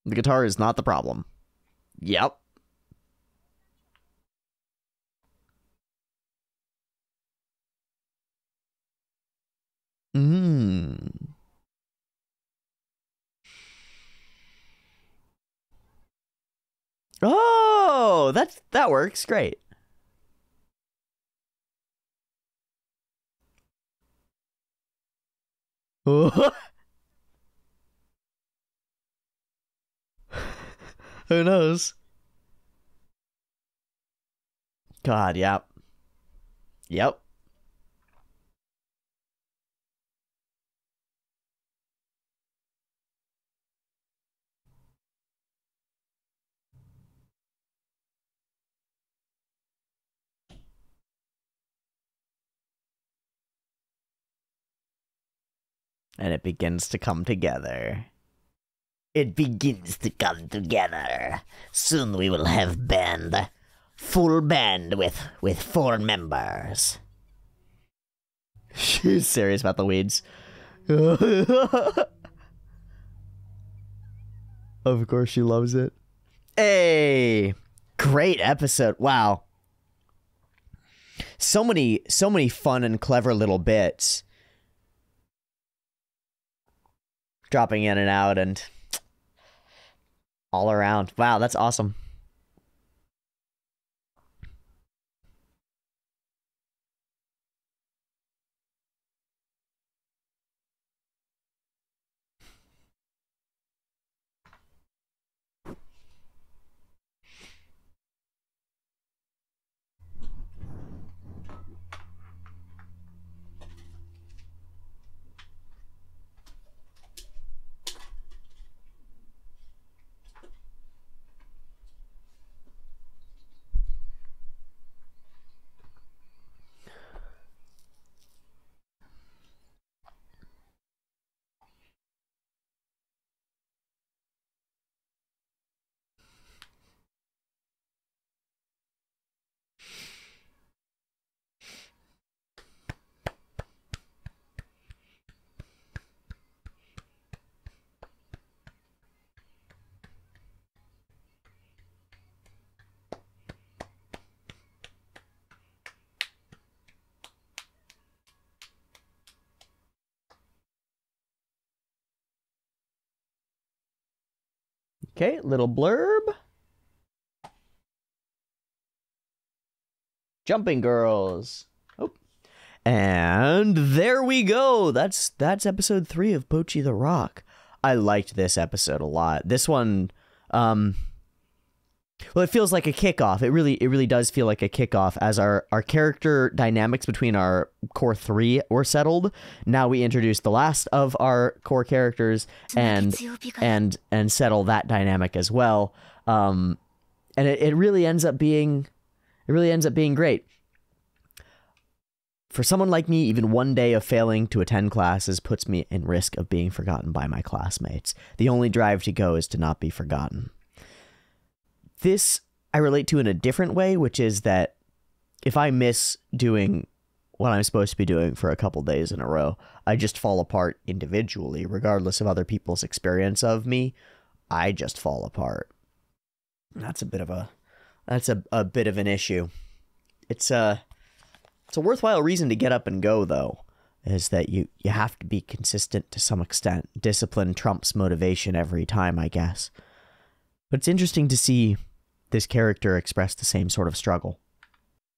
The guitar is not the problem. Yep. Oh, that works. Great. Who knows? God, yep. Yep. And it begins to come together. It begins to come together. Soon we will have band. Full band with 4 members. She's serious about the weeds. Of course she loves it. Hey! Great episode. Wow. So many fun and clever little bits. Dropping in and out and all around. Wow, that's awesome. Okay, little blurb. Jumping Girls. Oh. And there we go. That's episode 3 of Bocchi the Rock. I liked this episode a lot. This one, well, it feels like a kickoff. It really does feel like a kickoff as our character dynamics between our core 3 were settled. Now we introduce the last of our core characters and settle that dynamic as well. And it really ends up being great. For someone like me, even one day of failing to attend classes puts me in risk of being forgotten by my classmates. The only drive to go is to not be forgotten. This I relate to in a different way, which is that if I miss doing what I'm supposed to be doing for a couple days in a row, I just fall apart individually, regardless of other people's experience of me. I just fall apart. That's a bit of an issue. It's a worthwhile reason to get up and go, though, is that you have to be consistent to some extent. Discipline trumps motivation every time, I guess. But it's interesting to see this character express the same sort of struggle.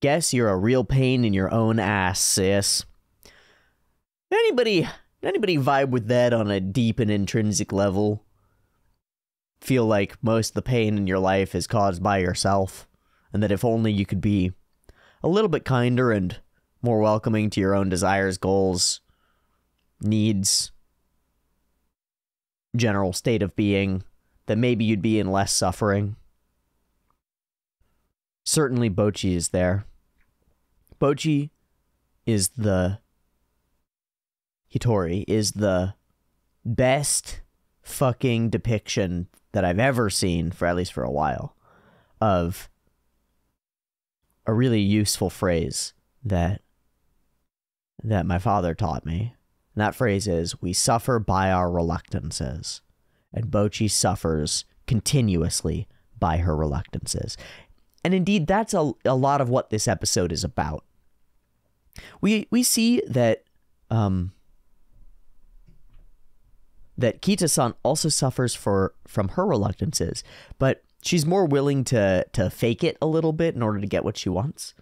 Guess you're a real pain in your own ass, sis. Anybody vibe with that on a deep and intrinsic level? Feel like most of the pain in your life is caused by yourself, and that if only you could be a little bit kinder and more welcoming to your own desires, goals, needs, general state of being, that maybe you'd be in less suffering. Certainly Bocchi is there. Bocchi is Hitori is the best fucking depiction that I've ever seen, for at least for a while, of a really useful phrase that my father taught me. And that phrase is, we suffer by our reluctances. And Bocchi suffers continuously by her reluctances. And indeed, that's a lot of what this episode is about. We see that that Kita-san also suffers from her reluctances, but she's more willing to fake it a little bit in order to get what she wants.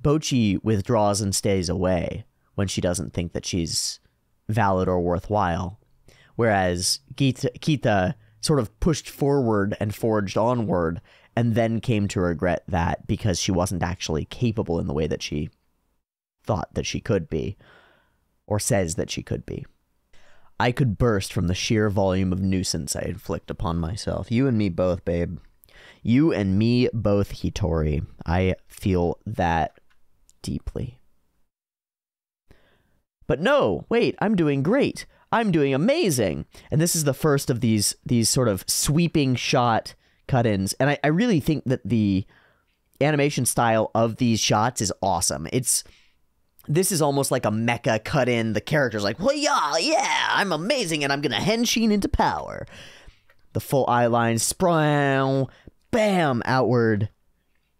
Bocchi withdraws and stays away when she doesn't think that she's valid or worthwhile, whereas Kita sort of pushed forward and forged onward and then came to regret that because she wasn't actually capable in the way that she thought that she could be, or says that she could be. I could burst from the sheer volume of nuisance I inflict upon myself. You and me both, babe. You and me both, Hitori. I feel that deeply. But no, wait, I'm doing great. I'm doing amazing. And this is the first of these sort of sweeping shot cut-ins. And I really think that the animation style of these shots is awesome. This is almost like a mecha cut-in. The character's like, well, yeah, I'm amazing, and I'm gonna henshin into power. The full eye line, sprow, bam, outward.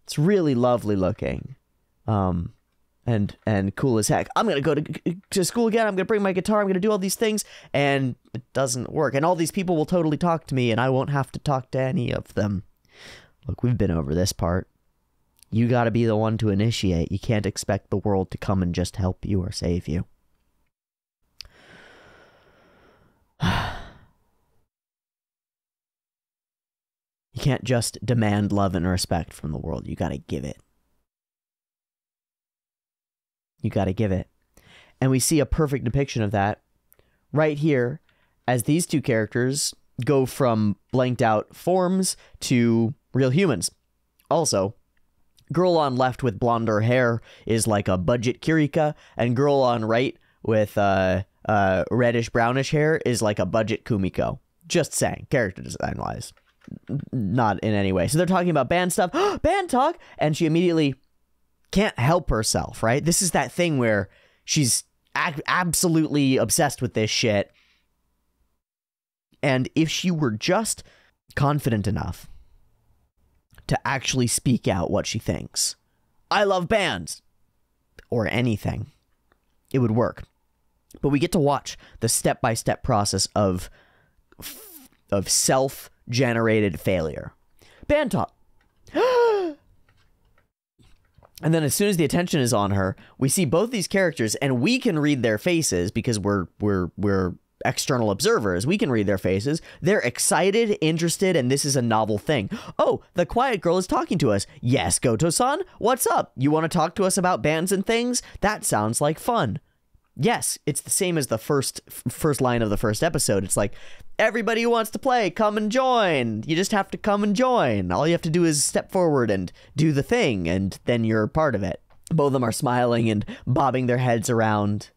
It's really lovely looking. And cool as heck. I'm gonna go to school again. I'm gonna bring my guitar. I'm gonna do all these things, and it doesn't work. And all these people will totally talk to me, and I won't have to talk to any of them. Look, we've been over this part. You gotta be the one to initiate. You can't expect the world to come and just help you or save you. You can't just demand love and respect from the world. You gotta give it. You gotta give it. And we see a perfect depiction of that right here as these two characters go from blanked out forms to real humans. Also, girl on left with blonder hair is like a budget Kirika, and girl on right with reddish brownish hair is like a budget Kumiko. Just saying, character design wise, not in any way. So they're talking about band stuff, band talk, and she immediately can't help herself, right? This is that thing where she's absolutely obsessed with this shit, and if she were just confident enough to actually speak out what she thinks, I love bands, or anything, it would work. But we get to watch the step-by-step process of self-generated failure. Band talk. And then as soon as the attention is on her, we see both these characters, and we can read their faces because we're external observers. We can read their faces. They're excited, interested, and this is a novel thing. Oh, the quiet girl is talking to us. Yes, Goto-san, what's up? You want to talk to us about bands and things? That sounds like fun. Yes, it's the same as the first line of the first episode. It's like, everybody who wants to play, come and join. You just have to come and join. All you have to do is step forward and do the thing, and then you're part of it. Both of them are smiling and bobbing their heads around.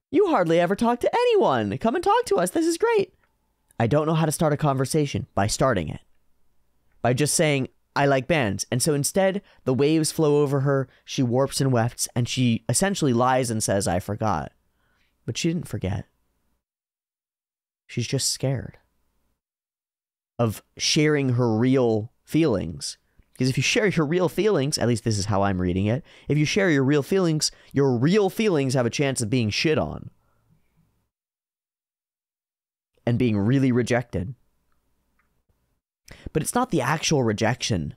You hardly ever talk to anyone. Come and talk to us. This is great. I don't know how to start a conversation by starting it. By just saying, I like bands. And so instead, the waves flow over her, she warps and wefts, and she essentially lies and says, I forgot. But she didn't forget. She's just scared of sharing her real feelings. Because if you share your real feelings, at least this is how I'm reading it, if you share your real feelings have a chance of being shit on. And being really rejected. But it's not the actual rejection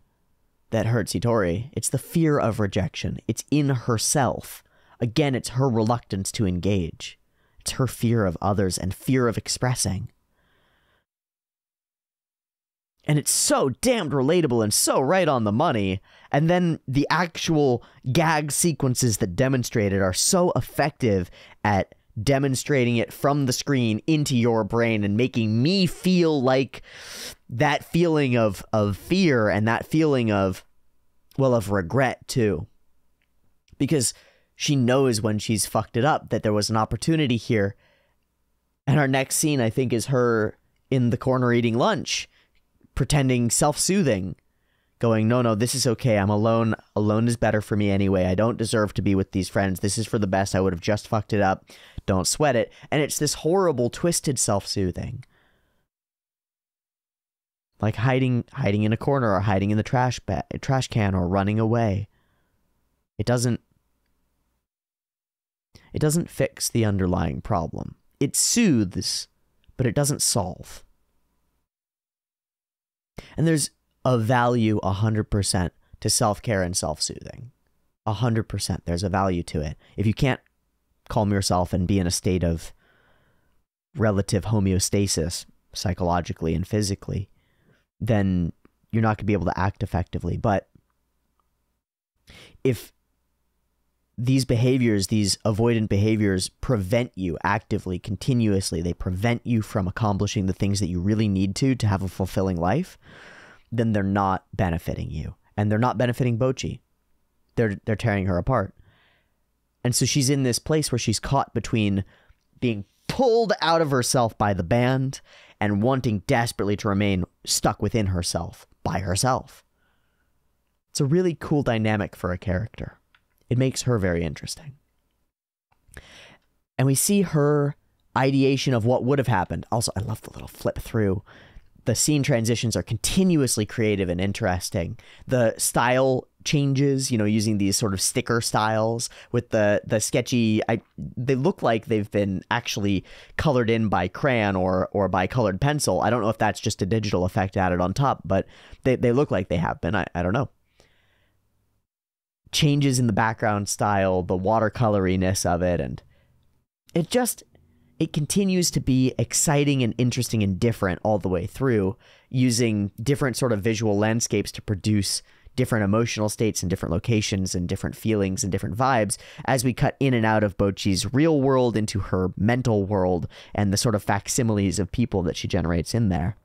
that hurts Hitori. It's the fear of rejection. It's in herself. Again, it's her reluctance to engage. It's her fear of others and fear of expressing. And it's so damned relatable and so right on the money. And then the actual gag sequences that demonstrate it are so effective at demonstrating it from the screen into your brain and making me feel like that feeling of fear and that feeling of, well, of regret too. Because she knows when she's fucked it up that there was an opportunity here And our next scene, I think, is her in the corner eating lunch, pretending self-soothing, going, no, this is okay. I'm alone. Alone is better for me anyway. I don't deserve to be with these friends. This is for the best. I would have just fucked it up. Don't sweat it. And it's this horrible, twisted self-soothing. Like hiding in a corner or hiding in the trash can or running away. It doesn't fix the underlying problem. It soothes, but it doesn't solve. And there's a value 100% to self-care and self-soothing. 100%. There's a value to it. If you can't calm yourself and be in a state of relative homeostasis psychologically and physically, then you're not going to be able to act effectively. But if these behaviors, these avoidant behaviors, prevent you actively, continuously, they prevent you from accomplishing the things that you really need to have a fulfilling life, then they're not benefiting you. And they're not benefiting Bocchi. They're tearing her apart. And so she's in this place where she's caught between being pulled out of herself by the band and wanting desperately to remain stuck within herself, by herself. It's a really cool dynamic for a character. It makes her very interesting. And we see her ideation of what would have happened. Also, I love the little flip through. The scene transitions are continuously creative and interesting. The style changes, using these sort of sticker styles with the sketchy, they look like they've been actually colored in by crayon or by colored pencil. I don't know if that's just a digital effect added on top, but they look like they have been. I don't know. Changes in the background style, the watercoloriness of it, and it continues to be exciting and interesting and different all the way through, using different sort of visual landscapes to produce different emotional states and different locations and different feelings and different vibes as we cut in and out of Bocchi's real world into her mental world and the sort of facsimiles of people that she generates in there.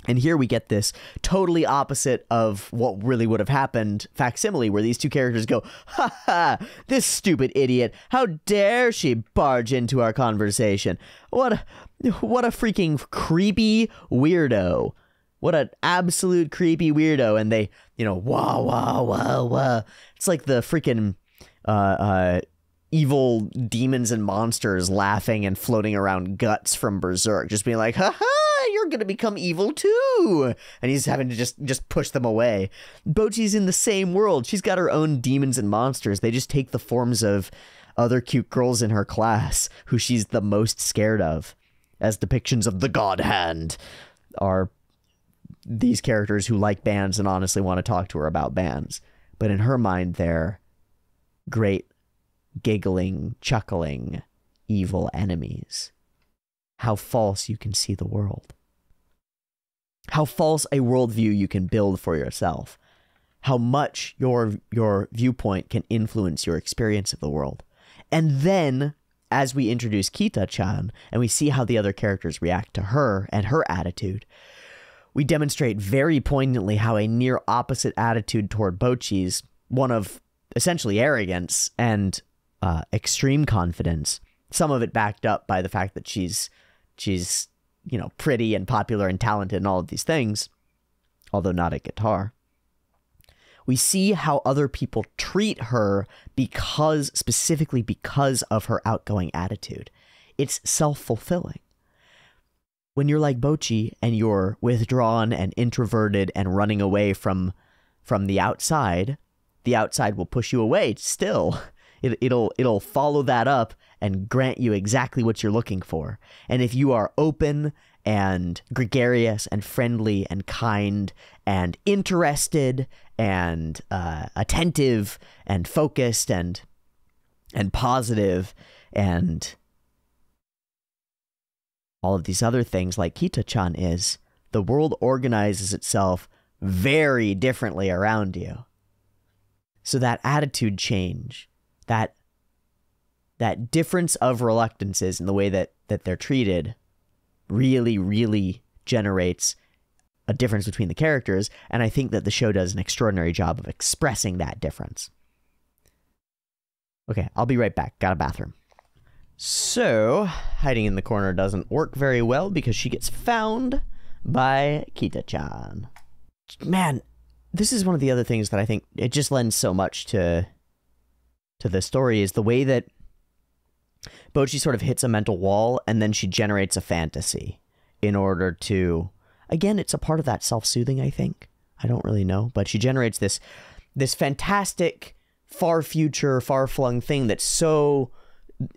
And here we get this totally opposite of what really would have happened facsimile, where these two characters go, ha ha, this stupid idiot, how dare she barge into our conversation? What a freaking creepy weirdo. What an absolute creepy weirdo. And they, wah, wah, wah, wah. It's like the freaking evil demons and monsters laughing and floating around guts from Berserk, just being like, ha ha, you're gonna become evil too, and he's having to just push them away. Bocchi's in the same world. She's got her own demons and monsters. They just take the forms of other cute girls in her class who she's the most scared of, as depictions of the God Hand are these characters who like bands and honestly want to talk to her about bands, but in her mind they're great giggling, chuckling, evil enemies. How false you can see the world. How false a worldview you can build for yourself. How much your viewpoint can influence your experience of the world. And then, as we introduce Kita-chan, and we see how the other characters react to her and her attitude, we demonstrate very poignantly how a near opposite attitude toward Bocchi's, one of essentially arrogance and extreme confidence, some of it backed up by the fact that she's pretty and popular and talented and all of these things, although not at guitar. We see how other people treat her specifically because of her outgoing attitude. It's self-fulfilling. When you're like Bocchi and you're withdrawn and introverted and running away from the outside will push you away still. It'll follow that up and grant you exactly what you're looking for. And if you are open and gregarious and friendly and kind and interested and attentive and focused and positive and all of these other things like Kita-chan is, the world organizes itself very differently around you. So that attitude change, that difference of reluctances in the way that they're treated really, really generates a difference between the characters, and I think that the show does an extraordinary job of expressing that difference. Okay, I'll be right back. Got a bathroom. So, hiding in the corner doesn't work very well because she gets found by Kita-chan. Man, this is one of the other things that I think it just lends so much to the story, is the way that Bocchi sort of hits a mental wall and then she generates a fantasy in order to, again, it's a part of that self-soothing, I think. I don't really know, but she generates this fantastic, far future, far-flung thing that's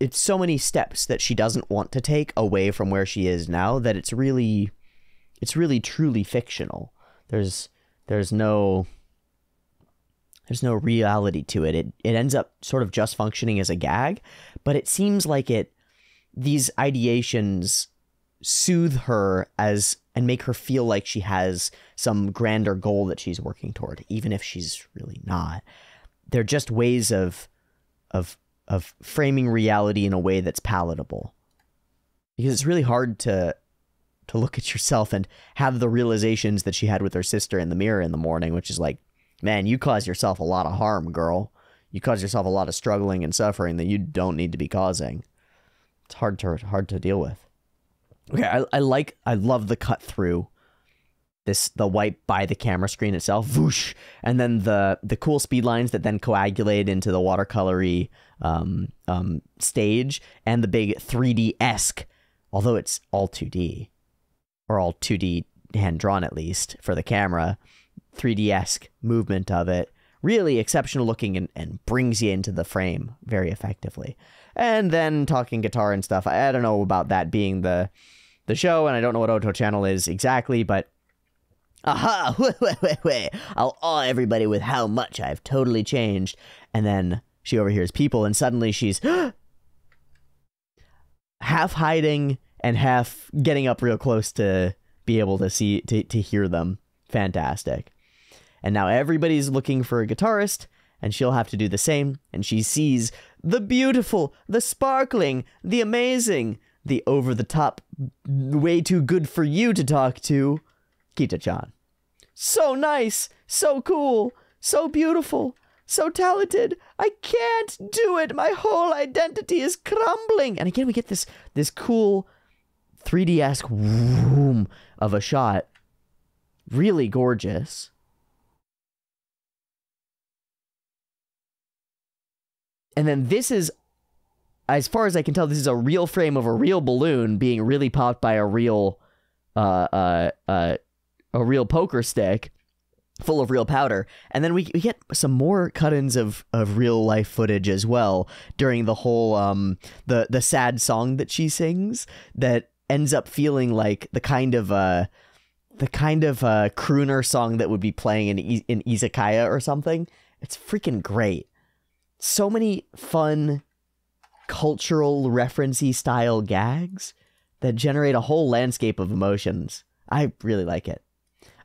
it's so many steps that she doesn't want to take away from where she is now that it's really truly fictional. There's no reality to it. It ends up sort of just functioning as a gag, but it seems like these ideations soothe her and make her feel like she has some grander goal that she's working toward, even if she's really not. They're just ways of framing reality in a way that's palatable. Because it's really hard to look at yourself and have the realizations that she had with her sister in the mirror in the morning, which is like, man, you caused yourself a lot of harm, girl. You caused yourself a lot of struggling and suffering that you don't need to be causing. It's hard to deal with. Okay, I love the cut through the wipe by the camera screen itself, whoosh, and then the cool speed lines that then coagulate into the watercolory stage, and the big 3D-esque, although it's all 2D, or all 2D hand-drawn at least for the camera, 3D-esque movement of it, really exceptional looking and brings you into the frame very effectively. And then talking guitar and stuff, I don't know about that being the show, and I don't know what Oto Channel is exactly, but aha, I'll awe everybody with how much I've totally changed. And then she overhears people, and suddenly she's half hiding and half getting up real close to be able to to hear them. Fantastic. And now everybody's looking for a guitarist, and she'll have to do the same, and she sees the beautiful, the sparkling, the amazing, the over-the-top, way too good for you to talk to, Kita-chan. So nice, so cool, so beautiful, so talented. I can't do it. My whole identity is crumbling. And again, we get this cool 3D-esque whoom of a shot. Really gorgeous. And then this is, as far as I can tell, this is a real frame of a real balloon being really popped by a real poker stick full of real powder. And then we get some more cut-ins of real life footage as well during the whole the sad song that she sings that ends up feeling like the kind of crooner song that would be playing in izakaya or something. It's freaking great. So many fun cultural referencey style gags that generate a whole landscape of emotions. I really like it.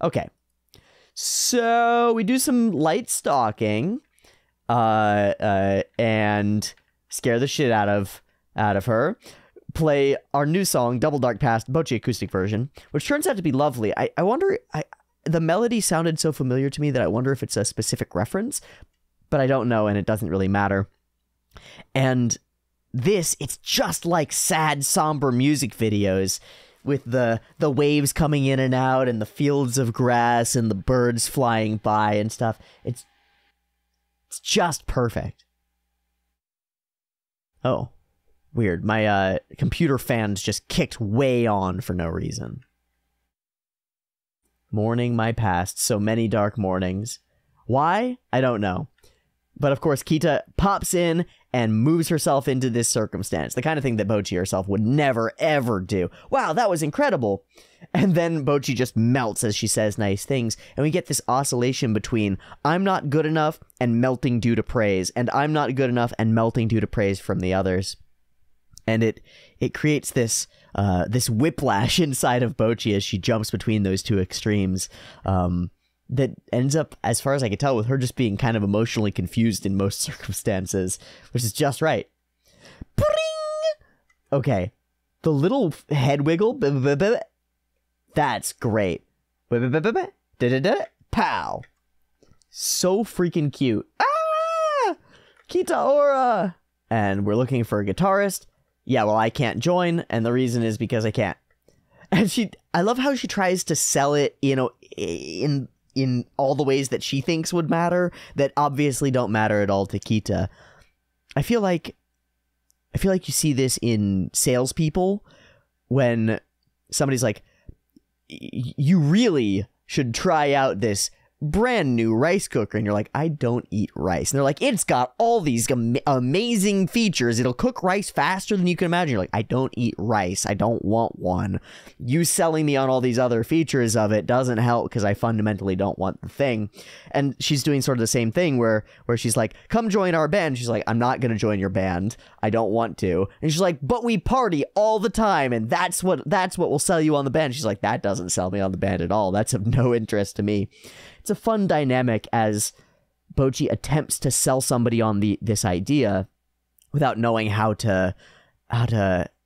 Okay, so we do some light stalking, and scare the shit out of her. Play our new song, Double Dark Past, Bocchi acoustic version, which turns out to be lovely. I wonder, the melody sounded so familiar to me that I wonder if it's a specific reference, but I don't know, and it doesn't really matter. And it's just like sad, somber music videos, with the waves coming in and out, and the fields of grass, and the birds flying by and stuff. It's just perfect. Oh, weird. My computer fans just kicked way on for no reason. Mourning my past, so many dark mornings. Why? I don't know. But of course, Kita pops in and moves herself into this circumstance. The kind of thing that Bocchi herself would never, ever do. Wow, that was incredible. And then Bocchi just melts as she says nice things. And we get this oscillation between I'm not good enough and melting due to praise. And I'm not good enough and melting due to praise from the others. And it creates this whiplash inside of Bocchi as she jumps between those two extremes. That ends up, as far as I can tell, with her just being kind of emotionally confused in most circumstances, which is just right. Bring! Okay, the little head wiggle, that's great. Pow! So freaking cute. Ah! Kita Ora! And we're looking for a guitarist. yeah, well, I can't join, and the reason is because I can't. And I love how she tries to sell it, you know, in all the ways that she thinks would matter, that obviously don't matter at all to Kita. I feel like you see this in salespeople when somebody's like, you really should try out this brand new rice cooker, and you're like, I don't eat rice, and they're like, it's got all these amazing features, it'll cook rice faster than you can imagine. You're like, I don't eat rice, I don't want one. You selling me on all these other features of it doesn't help, because I fundamentally don't want the thing. And she's doing sort of the same thing where she's like, come join our band. She's like, I'm not gonna join your band, I don't want to. And she's like, but we party all the time, and that's what will sell you on the band. She's like, that doesn't sell me on the band at all, that's of no interest to me. It's a fun dynamic as Bocchi attempts to sell somebody on this idea without knowing how to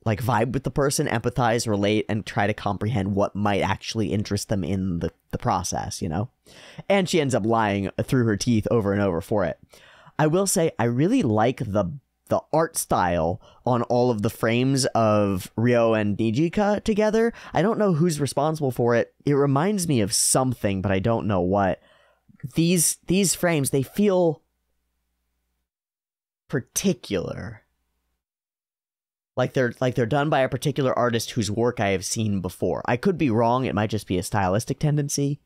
like vibe with the person, empathize, relate, and try to comprehend what might actually interest them in the process, you know? And she ends up lying through her teeth over and over for it. I will say, I really like the art style on all of the frames of Ryo and Nijika together. I don't know who's responsible for it. It reminds me of something, but I don't know what. These frames, they feel particular. Like they're done by a particular artist whose work I have seen before. I could be wrong, it might just be a stylistic tendency,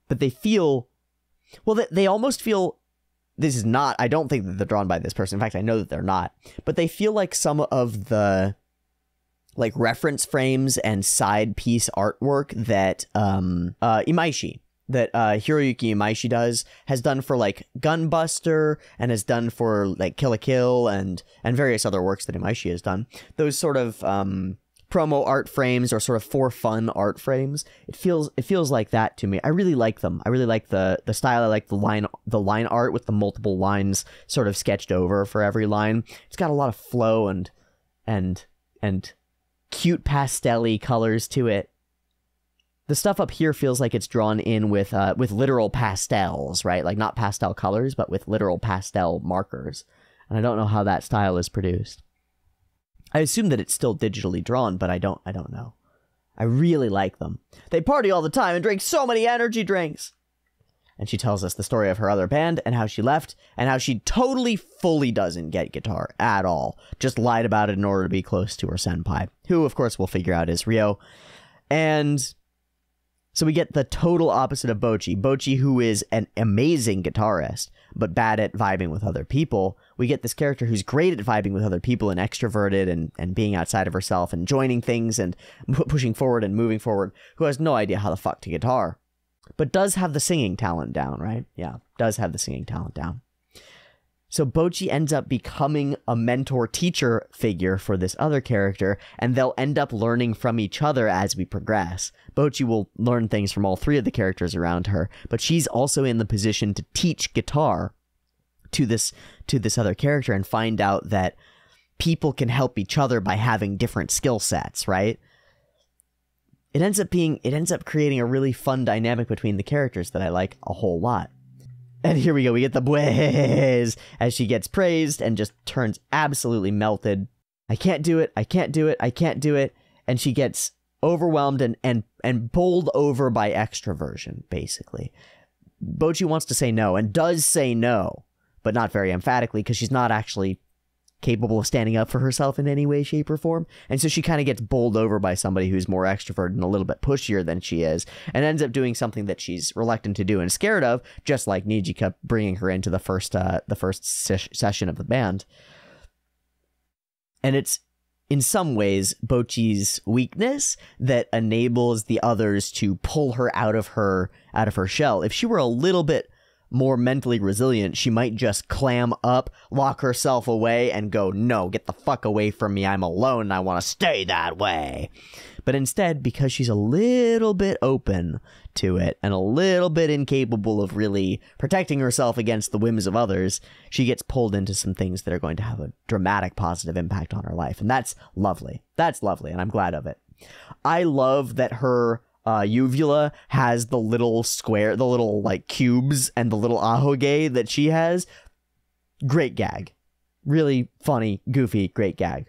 but they feel, well, they almost feel, this is not, I don't think that they're drawn by this person. In fact, I know that they're not. But they feel like some of the, like, reference frames and side piece artwork that Imaishi, that Hiroyuki Imaishi has done for, like, Gunbuster, and has done for, like, Kill la Kill, and various other works that Imaishi has done. Those sort of promo art frames, or sort of for fun art frames. It feels like that to me. I really like them. I really like the style. I like the line art with the multiple lines sort of sketched over for every line. It's got a lot of flow and cute pastel-y colors to it. The stuff up here feels like it's drawn in with literal pastels, right? Like not pastel colors, but with literal pastel markers. And I don't know how that style is produced. I assume that it's still digitally drawn, but I don't know. I really like them. They party all the time and drink so many energy drinks. And she tells us the story of her other band and how she left and how she totally fully doesn't get guitar at all. Just lied about it in order to be close to her senpai, who of course we'll figure out is Ryo. And so we get the total opposite of Bocchi. Bocchi, who is an amazing guitarist, but bad at vibing with other people. We get this character who's great at vibing with other people and extroverted and being outside of herself and joining things and pushing forward and moving forward, who has no idea how the fuck to guitar, but does have the singing talent down, right? Yeah, does have the singing talent down. So Bocchi ends up becoming a mentor-teacher figure for this other character, and they'll end up learning from each other as we progress. Bocchi will learn things from all three of the characters around her, but she's also in the position to teach guitar to this other character and find out that people can help each other by having different skill sets, right? It ends up creating a really fun dynamic between the characters that I like a whole lot. And here we go, we get the bues as she gets praised and just turns absolutely melted. I can't do it, I can't do it, I can't do it. And she gets overwhelmed and bowled over by extroversion, basically. Bocchi wants to say no, and does say no, but not very emphatically, because she's not actually capable of standing up for herself in any way, shape, or form. And so she kind of gets bowled over by somebody who's more extroverted and a little bit pushier than she is, and ends up doing something that she's reluctant to do and scared of, just like Nijika bringing her into the first session of the band. And it's, in some ways, Bocchi's weakness that enables the others to pull her out of her shell. If she were a little bit more mentally resilient, she might just clam up, lock herself away, and go, no, get the fuck away from me, I'm alone, and I want to stay that way. But instead, because she's a little bit open to it, and a little bit incapable of really protecting herself against the whims of others, she gets pulled into some things that are going to have a dramatic positive impact on her life, and that's lovely. That's lovely, and I'm glad of it. I love that her uvula has the little square, the little like cubes, and the little ahoge that she has. Great gag. Really funny, goofy, great gag.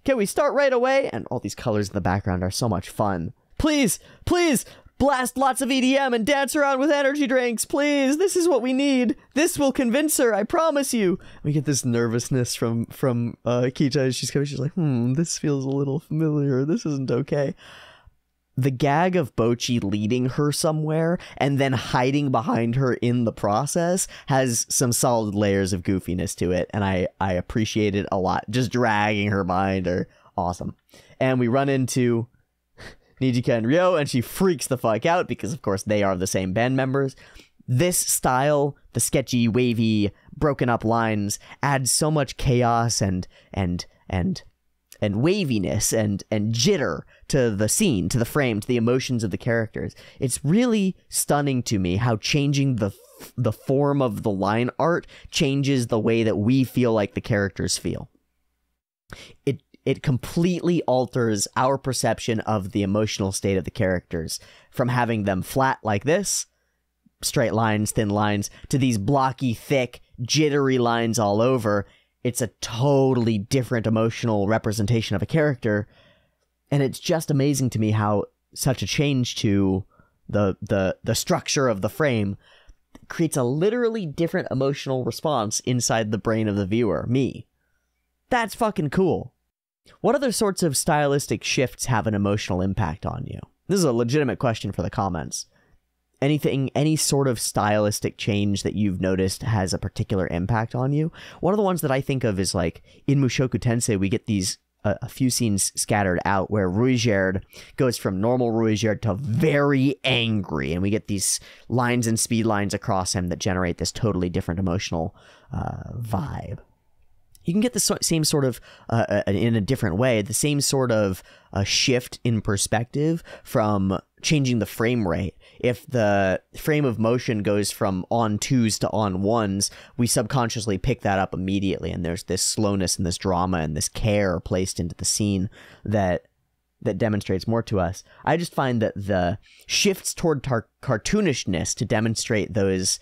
Can we start right away? And all these colors in the background are so much fun. Please, please, blast lots of EDM and dance around with energy drinks, please. This is what we need. This will convince her, I promise you. We get this nervousness from Kita as she's coming. She's like, this feels a little familiar. This isn't okay. The gag of Bocchi leading her somewhere and then hiding behind her in the process has some solid layers of goofiness to it, and I appreciate it a lot. Just dragging her behind her. Awesome. And we run into Nijika and Ryo, and she freaks the fuck out because, of course, they are the same band members. This style, the sketchy, wavy, broken up lines, adds so much chaos and waviness and jitter to the scene, to the frame, to the emotions of the characters. It's really stunning to me how changing the form of the line art changes the way that we feel like the characters feel. It completely alters our perception of the emotional state of the characters, from having them flat like this, straight lines, thin lines, to these blocky, thick, jittery lines all over. It's a totally different emotional representation of a character, and it's just amazing to me how such a change to the structure of the frame creates a literally different emotional response inside the brain of the viewer, me. That's fucking cool. What other sorts of stylistic shifts have an emotional impact on you? This is a legitimate question for the comments. Any sort of stylistic change that you've noticed has a particular impact on you? One of the ones that I think of is, like, in Mushoku Tensei, we get these, a few scenes scattered out where Ruijerd goes from normal Ruijerd to very angry, and we get these lines and speed lines across him that generate this totally different emotional vibe. You can get the same sort of, in a different way, the same sort of shift in perspective from changing the frame rate. If the frame of motion goes from on 2s to on 1s, we subconsciously pick that up immediately, and there's this slowness and this drama and this care placed into the scene that demonstrates more to us. I just find that the shifts toward cartoonishness to demonstrate those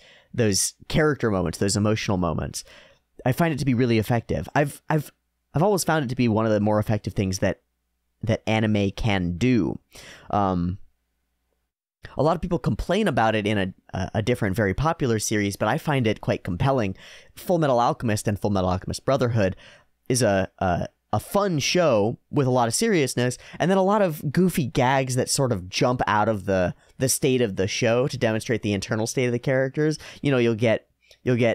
character moments, those emotional moments, I find it to be really effective. I've always found it to be one of the more effective things that anime can do. A lot of people complain about it in a different, very popular series, but I find it quite compelling. Full Metal Alchemist and Full Metal Alchemist Brotherhood is a fun show with a lot of seriousness, and then a lot of goofy gags that sort of jump out of the state of the show to demonstrate the internal state of the characters. You know, you'll get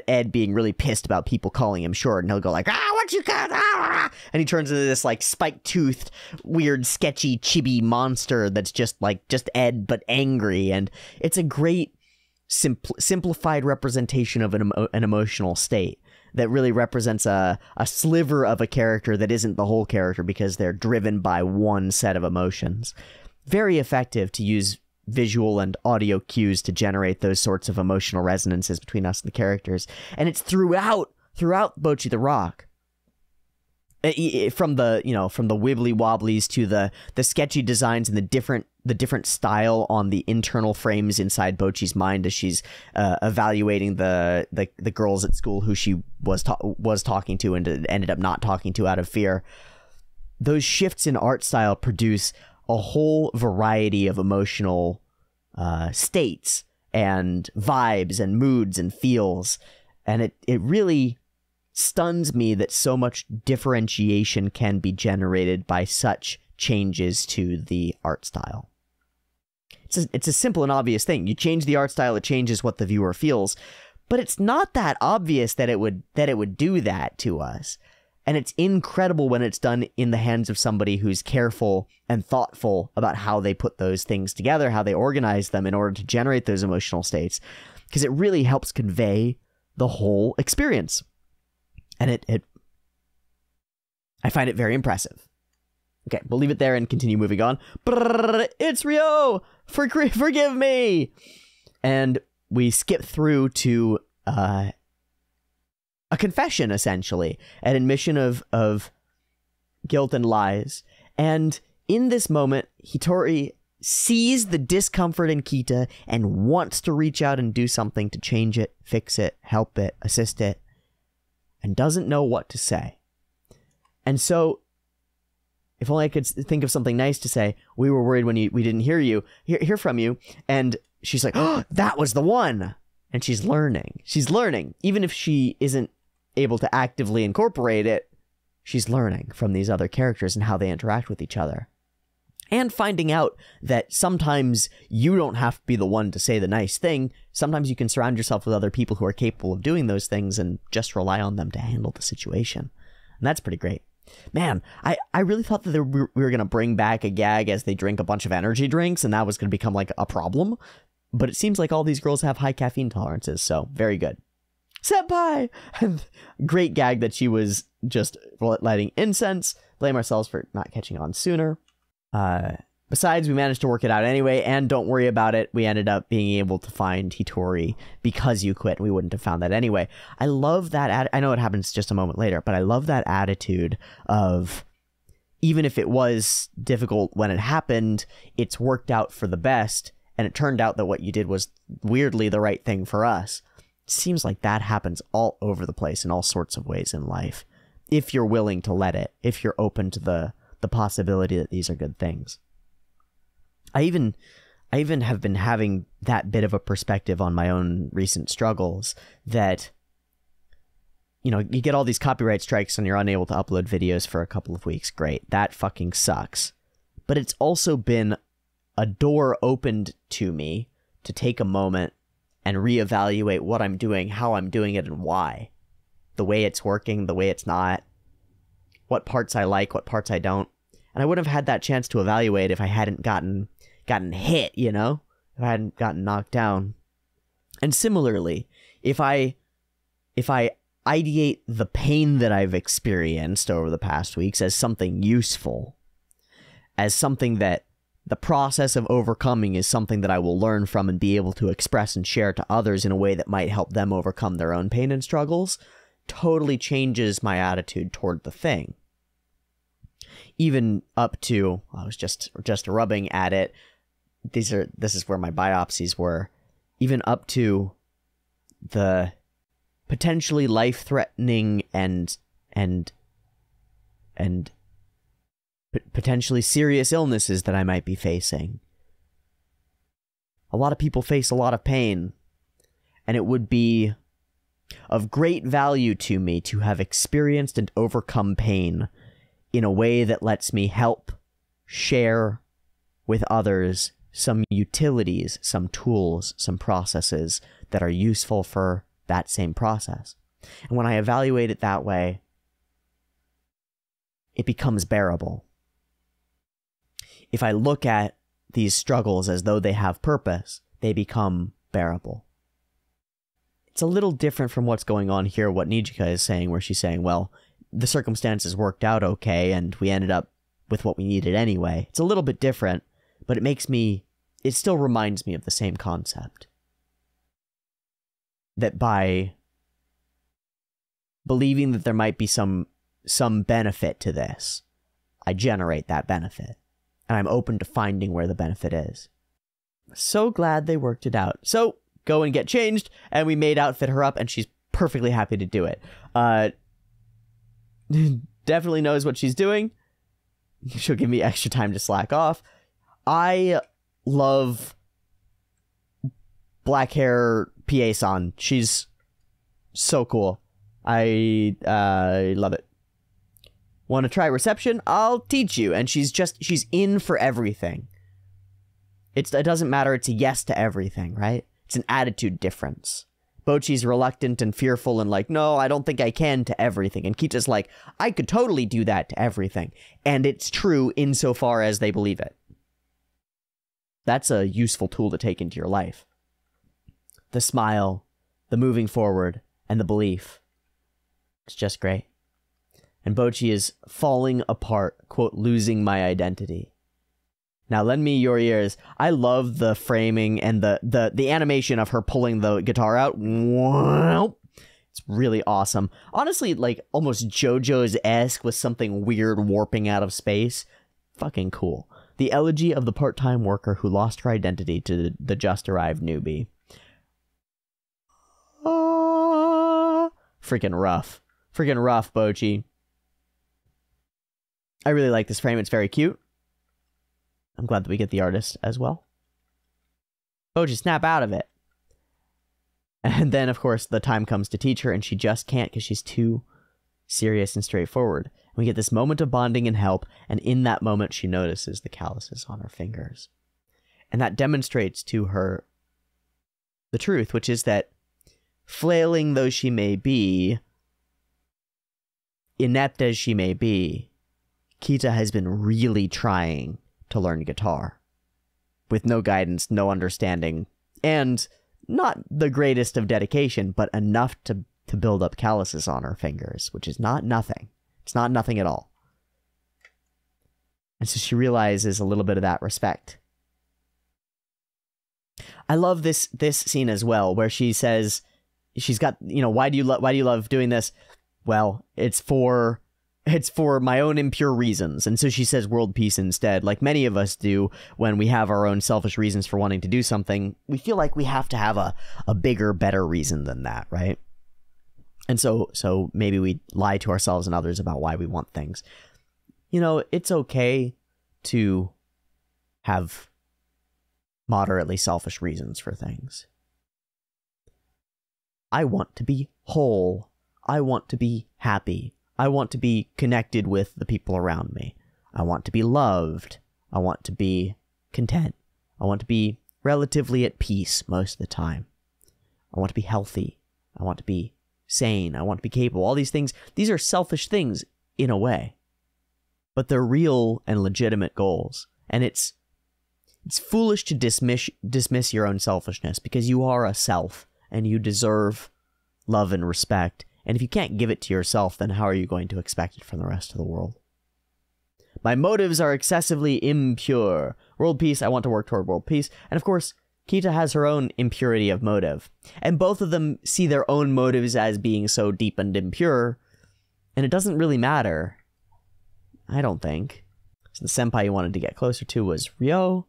Ed being really pissed about people calling him short, and he'll go like, what you got? And he turns into this, like, spike-toothed, weird, sketchy, chibi monster that's just Ed, but angry. And it's a great simplified representation of an emotional state that really represents a sliver of a character that isn't the whole character because they're driven by one set of emotions. Very effective to use visual and audio cues to generate those sorts of emotional resonances between us and the characters. And it's throughout Bocchi the Rock. From the wibbly wobblies to the sketchy designs and the different style on the internal frames inside Bocchi's mind as she's evaluating the girls at school who she was talking to and ended up not talking to out of fear. Those shifts in art style produce a whole variety of emotional states and vibes and moods and feels, and it really stuns me that so much differentiation can be generated by such changes to the art style. It's a simple and obvious thing. You change the art style, it changes what the viewer feels, but it's not that obvious that it would do that to us. And it's incredible when it's done in the hands of somebody who's careful and thoughtful about how they put those things together, how they organize them in order to generate those emotional states, because it really helps convey the whole experience. And I find it very impressive. Okay, we'll leave it there and continue moving on. It's Ryo! Forgive me! And we skip through to a confession, essentially, an admission of guilt and lies. And in this moment, Hitori sees the discomfort in Kita and wants to reach out and do something to change it, fix it, help it, assist it, and doesn't know what to say. And so If only I could think of something nice to say. We were worried when we didn't hear from you. And she's like, oh, that was the one. And she's learning. She's learning. Even if she isn't able to actively incorporate it, she's learning from these other characters and how they interact with each other. And finding out that sometimes you don't have to be the one to say the nice thing. Sometimes you can surround yourself with other people who are capable of doing those things and just rely on them to handle the situation. And that's pretty great. Man, I really thought that we were going to bring back a gag as they drink a bunch of energy drinks, and that was going to become like a problem. But it seems like all these girls have high caffeine tolerances, so very good. Senpai! Great gag that she was just lighting incense. Blame ourselves for not catching on sooner. Besides, we managed to work it out anyway, and don't worry about it, we ended up being able to find Hitori because you quit. We wouldn't have found that anyway. I love that. I know it happens just a moment later, but I love that attitude of, even if it was difficult when it happened, it's worked out for the best, and it turned out that what you did was weirdly the right thing for us. It seems like that happens all over the place in all sorts of ways in life. If you're willing to let it, if you're open to the possibility that these are good things. I even have been having that bit of a perspective on my own recent struggles that, you know, you get all these copyright strikes and you're unable to upload videos for a couple of weeks. Great. That fucking sucks. But it's also been a door opened to me to take a moment and reevaluate what I'm doing, how I'm doing it, and why. The way it's working, the way it's not. What parts I like, what parts I don't. And I wouldn't have had that chance to evaluate if I hadn't gotten hit, you know? If I hadn't gotten knocked down. And similarly, if I ideate the pain that I've experienced over the past weeks as something useful, as something that the process of overcoming is something that I will learn from and be able to express and share to others in a way that might help them overcome their own pain and struggles, totally changes my attitude toward the thing. Even up to, I was just rubbing at it. This is where my biopsies were. Even up to the potentially life-threatening and potentially serious illnesses that I might be facing. A lot of people face a lot of pain, and it would be of great value to me to have experienced and overcome pain in a way that lets me help share with others some utilities, some tools, some processes that are useful for that same process. And when I evaluate it that way, it becomes bearable. If I look at these struggles as though they have purpose, they become bearable. It's a little different from what's going on here, what Nijika is saying, where she's saying, well, the circumstances worked out okay, and we ended up with what we needed anyway. It's a little bit different, but it still reminds me of the same concept. That by believing that there might be some benefit to this, I generate that benefit. And I'm open to finding where the benefit is. So glad they worked it out. So, go and get changed, and we made outfit her up, and she's perfectly happy to do it. Definitely knows what she's doing. She'll give me extra time to slack off. I love black hair PA-san. She's so cool. I love it. Want to try reception? I'll teach you. And she's in for everything. It doesn't matter. It's a yes to everything, right? It's an attitude difference. Bocchi's reluctant and fearful and like, no, I don't think I can to everything. And Kita's like, I could totally do that to everything. And it's true insofar as they believe it. That's a useful tool to take into your life. The smile, the moving forward, and the belief. It's just great. And Bocchi is falling apart, quote, losing my identity. Now lend me your ears. I love the framing and the animation of her pulling the guitar out. It's really awesome. Honestly, like almost JoJo's-esque with something weird warping out of space. Fucking cool. The elegy of the part-time worker who lost her identity to the just-arrived newbie. Freaking rough. Freaking rough, Bocchi. I really like this frame. It's very cute. I'm glad that we get the artist as well. Bocchi, snap out of it. And then, of course, the time comes to teach her, and she just can't because she's too serious and straightforward. We get this moment of bonding and help, and in that moment, she notices the calluses on her fingers. And that demonstrates to her the truth, which is that, flailing though she may be, inept as she may be, Kita has been really trying to learn guitar. With no guidance, no understanding, and not the greatest of dedication, but enough to build up calluses on her fingers, which is not nothing. It's not nothing at all. And so she realizes a little bit of that respect. I love this scene as well, where she says, she's got, why do you love doing this? Well, it's for my own impure reasons. And so she says world peace instead, like many of us do when we have our own selfish reasons for wanting to do something. We feel like we have to have a bigger, better reason than that, right? And so maybe we lie to ourselves and others about why we want things. It's okay to have moderately selfish reasons for things. I want to be whole. I want to be happy. I want to be connected with the people around me. I want to be loved. I want to be content. I want to be relatively at peace most of the time. I want to be healthy. I want to be sane. I want to be capable. All these things, these are selfish things in a way, but they're real and legitimate goals. And it's foolish to dismiss your own selfishness, because you are a self and you deserve love and respect. And if you can't give it to yourself, then how are you going to expect it from the rest of the world? My motives are excessively impure. World peace, I want to work toward world peace. And of course, Kita has her own impurity of motive. And both of them see their own motives as being so deep and impure. And it doesn't really matter. I don't think. So the senpai you wanted to get closer to was Ryo.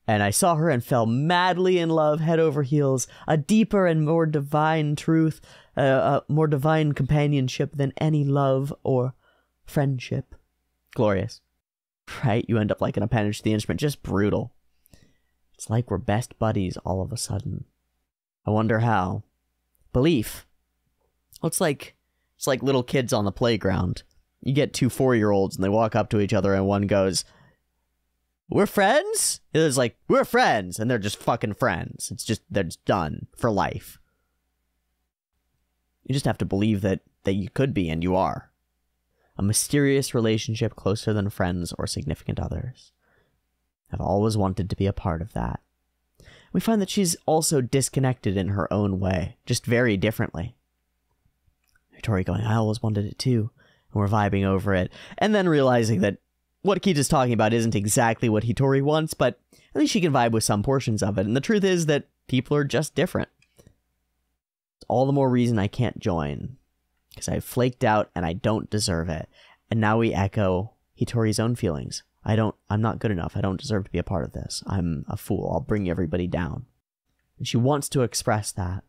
And I saw her and fell madly in love, head over heels. A deeper and more divine truth, a more divine companionship than any love or friendship. Glorious. Right? You end up like an appendage to the instrument. Just brutal. It's like we're best buddies all of a sudden. I wonder how. Belief. Well, it's like little kids on the playground. You get two 4-year-olds and they walk up to each other and one goes, "We're friends?" It's like, "We're friends," and they're just fucking friends. They're just done for life. You just have to believe that you could be, and you are. A mysterious relationship closer than friends or significant others. I've always wanted to be a part of that. We find that she's also disconnected in her own way, just very differently. Tori going, "I always wanted it too," and we're vibing over it, and then realizing that what Kita's talking about isn't exactly what Hitori wants, but at least she can vibe with some portions of it. And the truth is that people are just different. It's all the more reason I can't join, because I've flaked out and I don't deserve it. And now we echo Hitori's own feelings. I'm not good enough. I don't deserve to be a part of this. I'm a fool. I'll bring everybody down. And she wants to express that.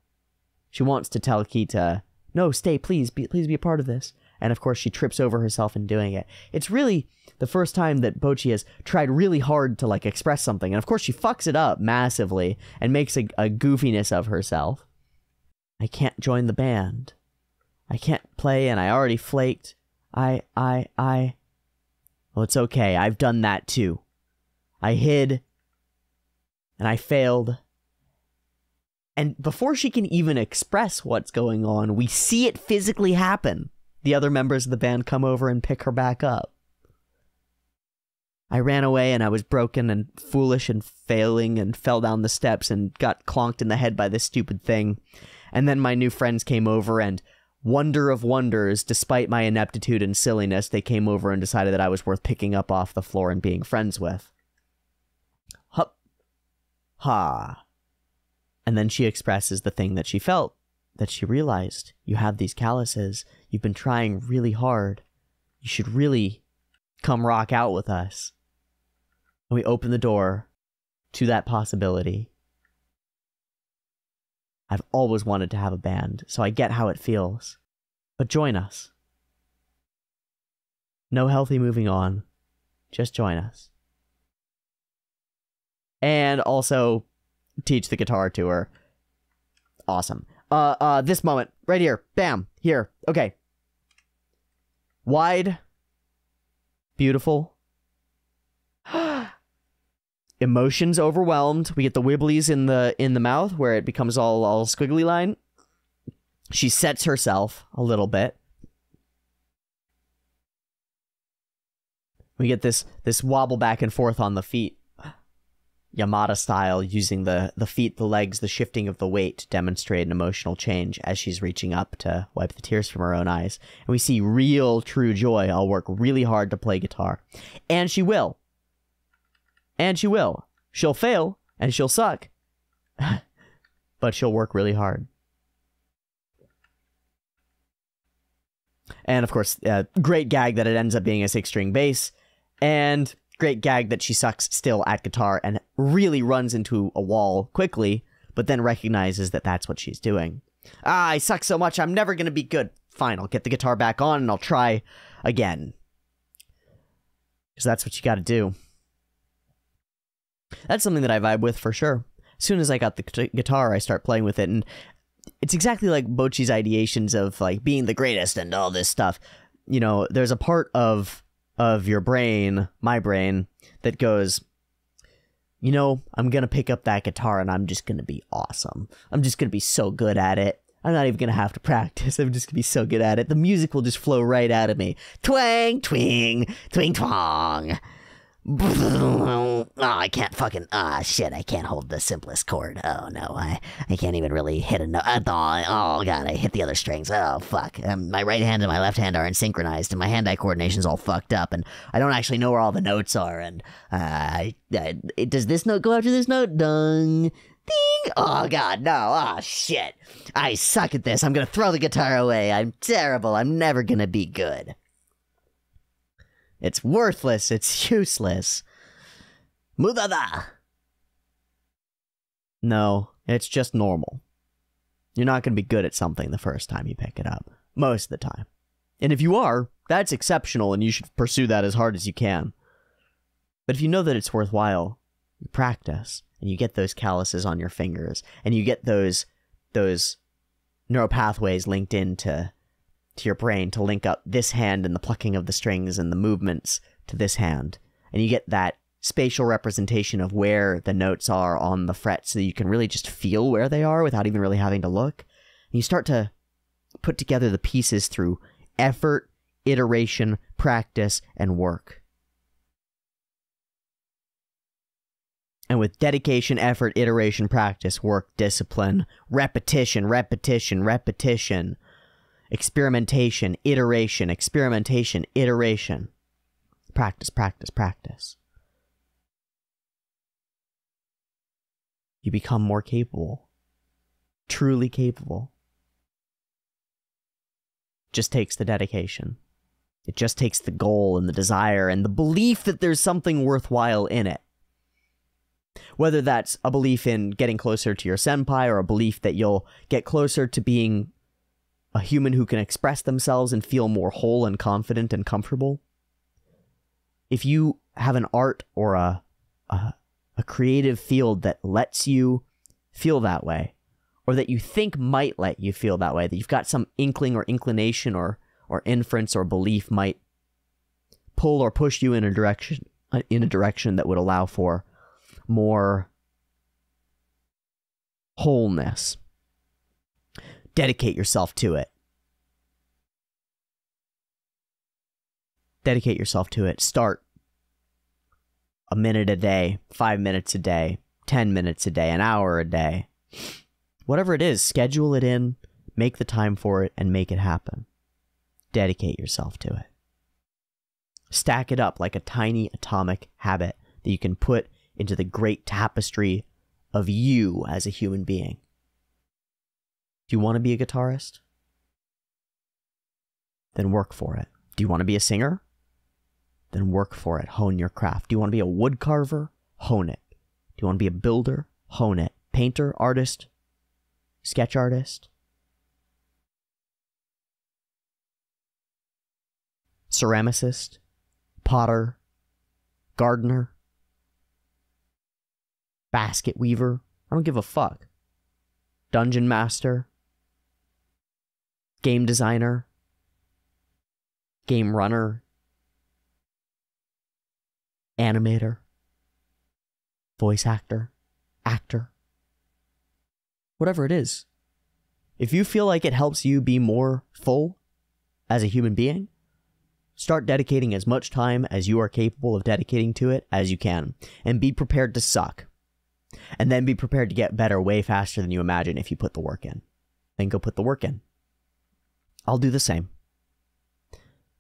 She wants to tell Kita, "No, stay, please be a part of this." And of course, she trips over herself in doing it. It's really the first time that Bocchi has tried really hard to express something. And of course, she fucks it up massively and makes a goofiness of herself. I can't join the band. I can't play and I already flaked. Well, it's okay. I've done that too. I hid and I failed. And before she can even express what's going on, we see it physically happen. The other members of the band come over and pick her back up. I ran away and I was broken and foolish and failing and fell down the steps and got clonked in the head by this stupid thing. And then my new friends came over and, wonder of wonders, despite my ineptitude and silliness, they came over and decided that I was worth picking up off the floor and being friends with. Hup. Ha. And then she expresses the thing that she felt, that she realized. You have these calluses. You've been trying really hard. You should really come rock out with us. And we open the door to that possibility. I've always wanted to have a band, so I get how it feels. But join us. No healthy moving on. Just join us. And also teach the guitar to her. Awesome. This moment right here. Bam. Here. Okay. Wide. Beautiful. Emotions overwhelmed. We get the wibblies in the mouth where it becomes all squiggly line. She sets herself a little bit. We get this wobble back and forth on the feet. Yamada style, using the feet, the legs, the shifting of the weight to demonstrate an emotional change as she's reaching up to wipe the tears from her own eyes. And we see real, true joy. I'll work really hard to play guitar. And she will. And she will. She'll fail, and she'll suck. But she'll work really hard. And, of course, great gag that it ends up being a 6-string bass. And great gag that she sucks still at guitar and really runs into a wall quickly, but then recognizes that that's what she's doing. I suck so much, I'm never going to be good. Fine, I'll get the guitar back on and I'll try again. Because that's what you got to do. That's something that I vibe with for sure. As soon as I got the guitar, I start playing with it, and it's exactly like Bocchi's ideations of like being the greatest and all this stuff. You know, there's a part of your brain, my brain, that goes, you know, I'm going to pick up that guitar and I'm just going to be awesome. I'm just going to be so good at it. I'm not even going to have to practice. I'm just going to be so good at it. The music will just flow right out of me. Twang, twing, twing, twang. Oh, I can't fucking... shit, I can't hold the simplest chord. Oh, no, I can't even really hit a note. Oh, God, I hit the other strings. Oh, fuck. My right hand and my left hand aren't synchronized, and my hand-eye coordination's all fucked up, and I don't actually know where all the notes are, and does this note go after this note? Dung. Ding. Oh, God, no. Oh, shit. I suck at this. I'm gonna throw the guitar away. I'm terrible. I'm never gonna be good. It's worthless. It's useless. Mudada. No, it's just normal. You're not going to be good at something the first time you pick it up. Most of the time. And if you are, that's exceptional and you should pursue that as hard as you can. But if you know that it's worthwhile, you practice and you get those calluses on your fingers and you get those neural pathways linked into your brain to link up this hand and the plucking of the strings and the movements to this hand. And you get that spatial representation of where the notes are on the fret so that you can really just feel where they are without even really having to look. And you start to put together the pieces through effort, iteration, practice, and work. And with dedication, effort, iteration, practice, work, discipline, repetition, experimentation, iteration, practice. You become more capable. Truly capable. Just takes the dedication. It just takes the goal and the desire and the belief that there's something worthwhile in it. Whether that's a belief in getting closer to your senpai or a belief that you'll get closer to being a human who can express themselves and feel more whole and confident and comfortable. If you have an art or a creative field that lets you feel that way, or that you think might let you feel that way, that you've got some inkling or inclination or inference or belief might pull or push you in a direction that would allow for more wholeness. Dedicate yourself to it. Dedicate yourself to it. Start a minute a day, 5 minutes a day, 10 minutes a day, an hour a day. Whatever it is, schedule it in, make the time for it, and make it happen. Dedicate yourself to it. Stack it up like a tiny atomic habit that you can put into the great tapestry of you as a human being. Do you want to be a guitarist? Then work for it. Do you want to be a singer? Then work for it. Hone your craft. Do you want to be a wood carver? Hone it. Do you want to be a builder? Hone it. Painter? Artist? Sketch artist? Ceramicist? potter, gardener, basket weaver. I don't give a fuck. Dungeon master, game designer, game runner, animator, voice actor, whatever it is. If you feel like it helps you be more full as a human being, start dedicating as much time as you are capable of dedicating to it as you can, and be prepared to suck. And then be prepared to get better way faster than you imagine if you put the work in. Then go put the work in. I'll do the same.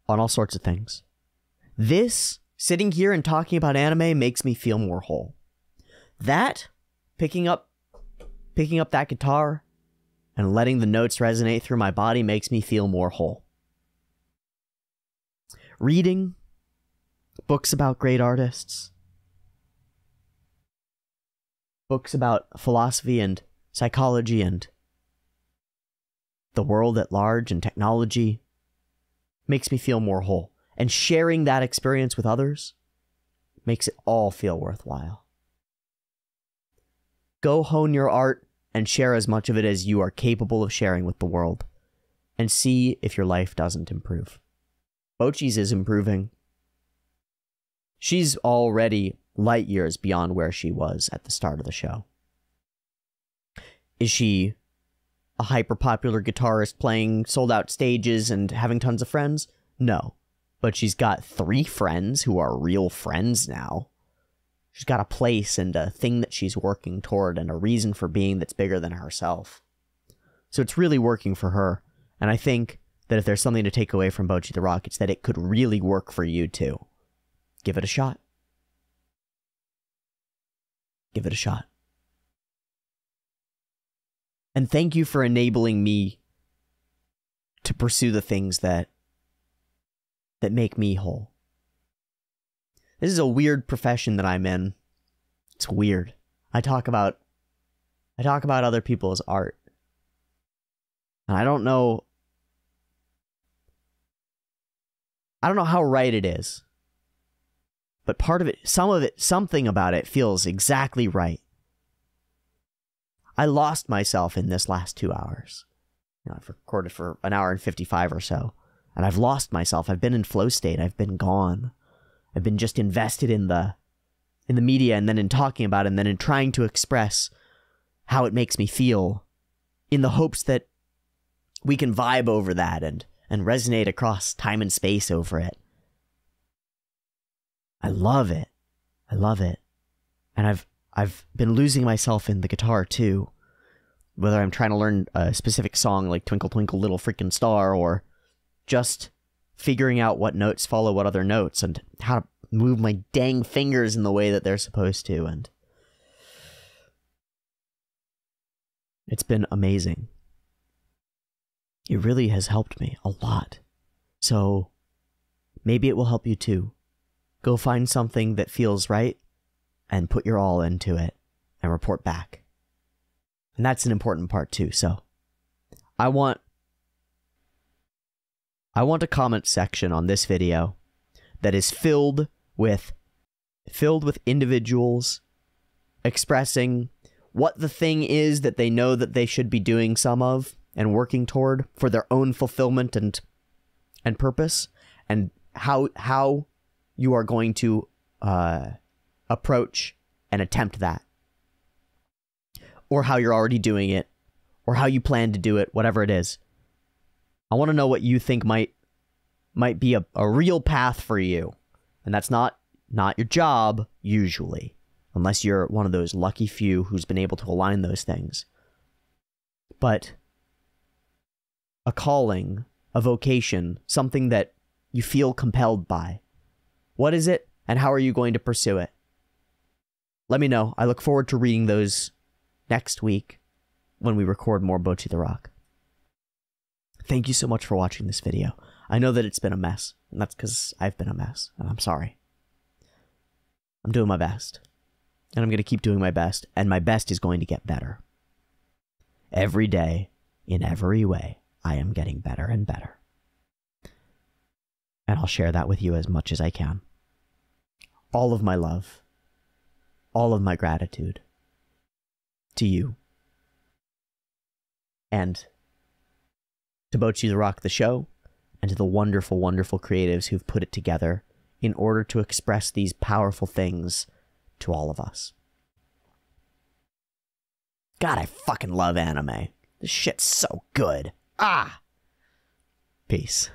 On all sorts of things. This, sitting here and talking about anime, makes me feel more whole. That, picking up that guitar and letting the notes resonate through my body makes me feel more whole. Reading books about great artists, books about philosophy and psychology and the world at large and technology makes me feel more whole. And sharing that experience with others makes it all feel worthwhile. Go hone your art and share as much of it as you are capable of sharing with the world, and see if your life doesn't improve. Bocchi's is improving. She's already light years beyond where she was at the start of the show. Is she a hyper-popular guitarist playing sold-out stages and having tons of friends? No. But she's got 3 friends who are real friends now. She's got a place and a thing that she's working toward and a reason for being that's bigger than herself. So it's really working for her. And I think that if there's something to take away from Bocchi the Rock, it's that it could really work for you too. Give it a shot. Give it a shot. And thank you for enabling me to pursue the things that make me whole. This is a weird profession that I'm in. It's weird. I talk about other people's art. And I don't know how right it is. But part of it, something about it feels exactly right. I lost myself in this last 2 hours. I've recorded for an hour and 55 or so. And I've lost myself. I've been in flow state. I've been gone. I've been just invested in the media, and then in talking about it, and then in trying to express how it makes me feel, in the hopes that we can vibe over that and resonate across time and space over it. I love it. I love it. And I've been losing myself in the guitar too. Whether I'm trying to learn a specific song like Twinkle Twinkle Little Freaking Star, or just figuring out what notes follow what other notes and how to move my dang fingers in the way that they're supposed to. And it's been amazing. It really has helped me a lot. So maybe it will help you too. Go find something that feels right and put your all into it and report back. And that's an important part too. So I want a comment section on this video that is filled with individuals expressing what the thing is that they know that they should be doing some of and working toward for their own fulfillment and purpose, and how you are going to approach and attempt that, or how you're already doing it, or how you plan to do it, whatever it is. I want to know what you think might be a real path for you. And that's not your job, usually, unless you're one of those lucky few who's been able to align those things. But a calling, a vocation, something that you feel compelled by. What is it, and how are you going to pursue it? Let me know. I look forward to reading those next week when we record more Bocchi the Rock. Thank you so much for watching this video. I know that it's been a mess, and that's because I've been a mess, and I'm sorry. I'm doing my best, and I'm going to keep doing my best, and my best is going to get better. Every day, in every way, I am getting better and better. And I'll share that with you as much as I can. all of my love, all of my gratitude to you. And to Bocchi the Rock the Show, and to the wonderful, wonderful creatives who've put it together in order to express these powerful things to all of us. God, I fucking love anime. This shit's so good. Peace.